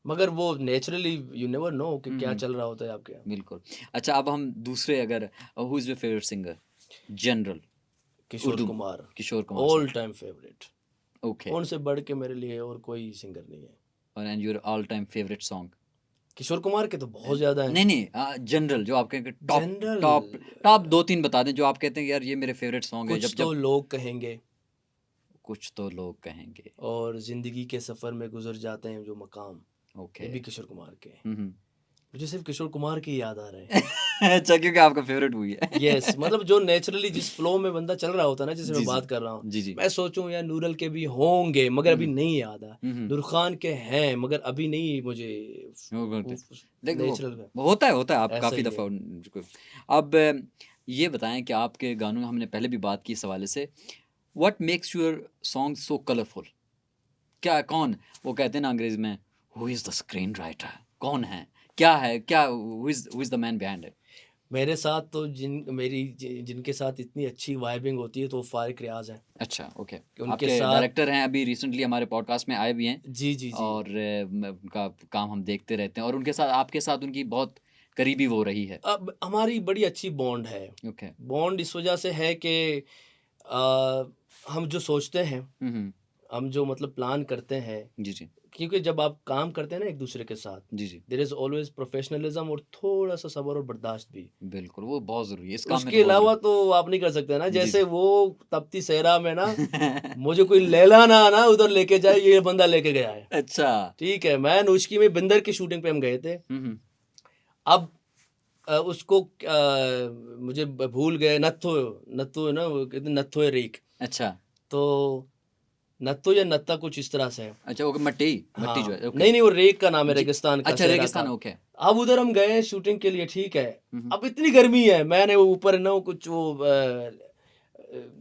मगर वो नेचुरली यू नेवर नो कि क्या चल रहा होता है आपके यहाँ। बिल्कुल। अच्छा अब हम दूसरे, अगर who is your favourite singer general? Kishore उर्दू। कुमार, किशोर कुमार ऑल साहब। Time favourite. ओके। उनसे बढ़ के मेरे लिए और कोई सिंगर नहीं है। और and your all time favourite song? Kishore Kumar के तो बहुत ज्यादा हैं। नहीं नहीं, जनरल जो आपके टॉप जनरल टॉप टॉप दो तीन बता दें जो आप कहते हैं कि यार ये मेरे फेवरेट सॉन्ग है। कुछ जब तो जब लोग कहेंगे, कुछ तो लोग कहेंगे। और जिंदगी के सफर में गुजर जाते हैं जो मकाम, ओके। ये भी किशोर कुमार के हैं। हम्म। मुझे सिर्फ किशोर कुमार की याद आ रहे हैं। अच्छा क्योंकि आपका फेवरेट हुई है। यस, मतलब जो नेचुरली जिस फ्लो में बंदा चल रहा होता है ना, जिसे मैं जी जी बात कर रहा हूँ, जी जी। मैं सोचूं यार नूरल के भी होंगे मगर अभी नहीं याद आ, हम्म। नूर खान के हैं मगर अभी नहीं मुझे देखो नेचुरल होता है, आप ऐसा काफ़ी ही दफ़ा है। अब ये बताएं कि आपके गानों में हमने पहले भी बात की इस हवाले से, what makes your song so colourful? क्या कौन, वो कहते हैं ना अंग्रेजी में, who is the screen writer? कौन है क्या, who is the man behind it? मेरे साथ तो जिनके साथ इतनी अच्छी वाइबिंग होती है तो वो फारिक रियाज है। अच्छा ओके। कि उनके आपके साथ डायरेक्टर हैं, अभी रिसेंटली हमारे पॉडकास्ट में आए भी हैं। जी जी जी। और उनका काम हम देखते रहते हैं, और उनके साथ, आपके साथ उनकी बहुत करीबी वो रही है। अब हमारी बड़ी अच्छी बॉन्ड है। ओके। बॉन्ड इस वजह से है कि हम जो सोचते हैं, हम्म। हम जो मतलब प्लान करते हैं, जी जी क्योंकि जब आप काम करते हैं ना एक दूसरे के साथ, जी जी। देयर इज ऑलवेज प्रोफेशनलिज्म और थोड़ा सा सब्र और बर्दाश्त भी। बिल्कुल, वो बहुत ज़रूरी है, इस काम में तो उसके बहुत अलावा ज़रूरी। तो आप नहीं कर सकते ना, जी जैसे जी। वो तपती सहरा में ना मुझे कोई लैला ना उधर लेके जाए, ये बंदा लेके गया है। अच्छा। ठीक है, मैं अनुष्की में बिंदर की शूटिंग पे हम गए थे। हम्म। अब उसको मुझे भूल गए, नत्थो नत्थो है ना, वो कहते हैं नत्थो है रीक, अच्छा तो नत्थो या नत्ता कुछ इस तरह से है। अच्छा। ओके, मट्टी मट्टी जो हाँ, है। ओके नहीं नहीं, वो रेक का नाम है, जी। रेगिस्तान का, अच्छा सहरा का। रेगिस्तान, ओके। अब उधर हम गए शूटिंग के लिए, ठीक है। हम्म। अब इतनी गर्मी है, मैंने वो ऊपर ना कुछ वो अबे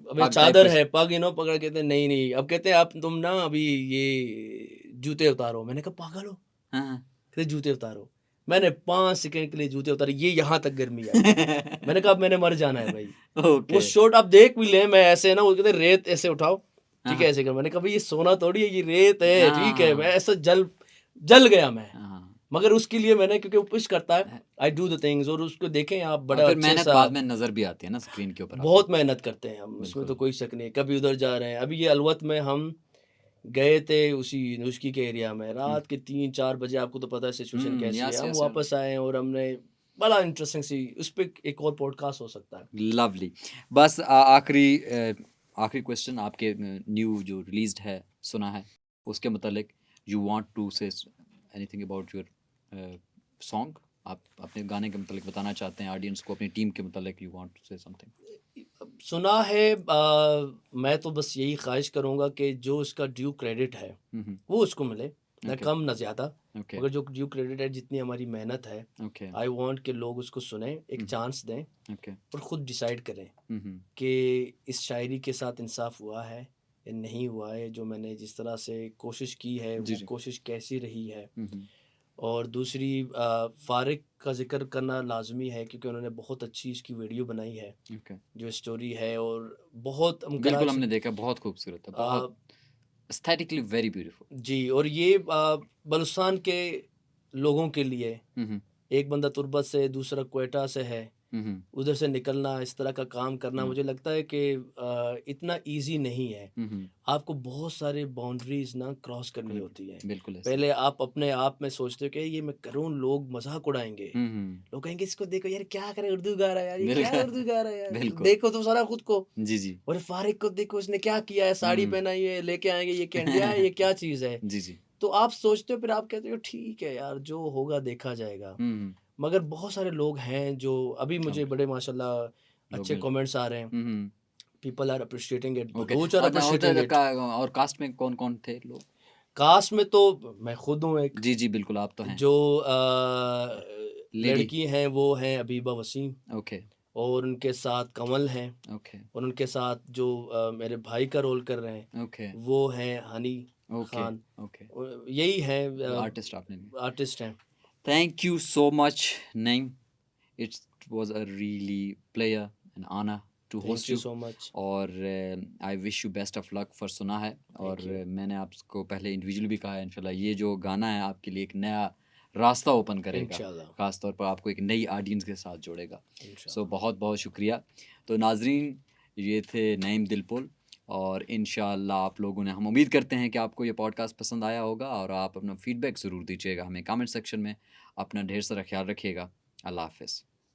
पग टाइप चादर कुछ। है, पग पकड़, कहते हैं नहीं नहीं, अब कहते हैं आप तुम ना अभी ये जूते उतारो। मैंने कहा पागल हो, हाँ हाँ। कहते जूते उतारो। मैंने 5 सेकंड के लिए जूते उतारे, ये यहाँ तक गर्मी आई। मैंने कहा अब मैंने मर जाना है भाई। वो ओके। शॉट आप देख भी ले, मैं ऐसे ना, वो कहते हैं रेत ऐसे उठाओ, ठीक है हाँ ऐसे कर। मैंने कहा भाई ये सोना थोड़ी है, ये रेत है, ठीक है। मैं हाँ ऐसा जल गया मैं। हाँ। मगर उसके लिए मैंने, क्योंकि वो पुश करता है, आई डू द थिंग्स, और उसको देखें आप और बड़ा फिर अच्छे मेहनत सा, बाद में नज़र भी आती है ना स्क्रीन के ऊपर आपके। बहुत मेहनत करते हैं हम, उसमें बिल्कुल। तो कोई शक नहीं। कभी उधर जा रहे हैं, अभी ये अलवत में हम गए थे, उसी नुस्खी के एरिया में, रात के 3-4 बजे, आपको तो पता है सिचुएशन कैसी है। यस हम यस। वापस आए और हमने बड़ा इंटरेस्टिंग सी, उस पर एक और पॉडकास्ट हो सकता है। लवली। बस आखिरी क्वेश्चन, आपके न्यू जो रिलीज्ड है, सुना है, उसके मतलब you want to say anything about your song? आप अपने गाने के मतलब बताना चाहते हैं ऑडियंस को, अपनी टीम के मतलब, you want to say something? सुना है, मैं तो बस यही ख्वाहिश करूँगा कि जो उसका ड्यू क्रेडिट है वो उसको मिले, ना ओके कम ना ज़्यादा, ओके मगर जो ड्यू क्रेडिट है, जितनी हमारी मेहनत है, ओके आई वांट कि लोग उसको सुने, एक चांस दें ओके। और ख़ुद डिसाइड करें कि इस शायरी के साथ इंसाफ हुआ है या नहीं हुआ है। जो मैंने जिस तरह से कोशिश की है, जी वो जी। कोशिश कैसी रही है। और दूसरी, फ़ारिक का ज़िक्र करना लाजमी है, क्योंकि उन्होंने बहुत अच्छी इसकी वीडियो बनाई है, ओके। जो स्टोरी है, और बहुत हम बिल्कुल कराची, हमने देखा, बहुत खूबसूरत है, बहुत एस्थेटिकली वेरी ब्यूटीफुल। जी, और ये बलुस्तान के लोगों के लिए, एक बंदा तुर्बत से, दूसरा क्वेटा से है, उधर से निकलना, इस तरह का काम करना, मुझे लगता है कि इतना इजी नहीं है। आपको बहुत सारे बाउंड्रीज ना क्रॉस करनी होती है। बिल्कुल ऐसे। पहले आप अपने आप में सोचते हो कि ये मैं करूँ, लोग मजाक उड़ाएंगे, लोग कहेंगे इसको देखो यार क्या करे, उर्दू गा रहा है यार, ये क्या उर्दू गा रहा है यार, बिल्कुल। देखो तो सारा खुद को। जी जी और फारिक को देखो, इसने क्या किया है, साड़ी पहनाई है, लेके आएंगे, ये क्या इंडिया है, ये क्या चीज़ है। जी जी। तो आप सोचते हो, फिर आप कहते हो ठीक है यार, जो होगा देखा जाएगा। मगर बहुत सारे लोग हैं जो अभी मुझे बड़े माशाल्लाह अच्छे कमेंट्स आ रहे हैं, people are appreciating it, okay. Baloch are appreciating it. और कास्ट में कौन कौन थे लोग? कास्ट में तो मैं खुद हूँ एक, जी जी बिल्कुल, आप तो हैं। जो लेडी। लड़की हैं वो हैं अबीबा वसीम, ओके। और उनके साथ कमल हैं, ओके और उनके साथ जो मेरे भाई का रोल कर रहे हैं ओके वो हैं हनी ओके खान। ओके यही हैं आर्टिस्ट आपने नहीं। आर्टिस्ट हैं। Thank you so much, Naeem. It was a really pleasure and honor to thank host you you. So much. और I wish you best of luck for सुना है। और you. मैंने आपको पहले इंडिविजुअली भी कहा है, इंशाल्लाह ये जो गाना है आपके लिए एक नया रास्ता ओपन करेगा, इंशाल्लाह ख़ास तौर पर आपको एक नई ऑडियंस के साथ जोड़ेगा। इंशाल्लाह। सो बहुत बहुत शुक्रिया। तो नाजरीन, ये थे नईम दिलपुल, और इंशाल्लाह आप लोगों ने, हम उम्मीद करते हैं कि आपको ये पॉडकास्ट पसंद आया होगा, और आप अपना फीडबैक ज़रूर दीजिएगा हमें कमेंट सेक्शन में। अपना ढेर सारा ख्याल रखिएगा। अल्लाह हाफ़िज़।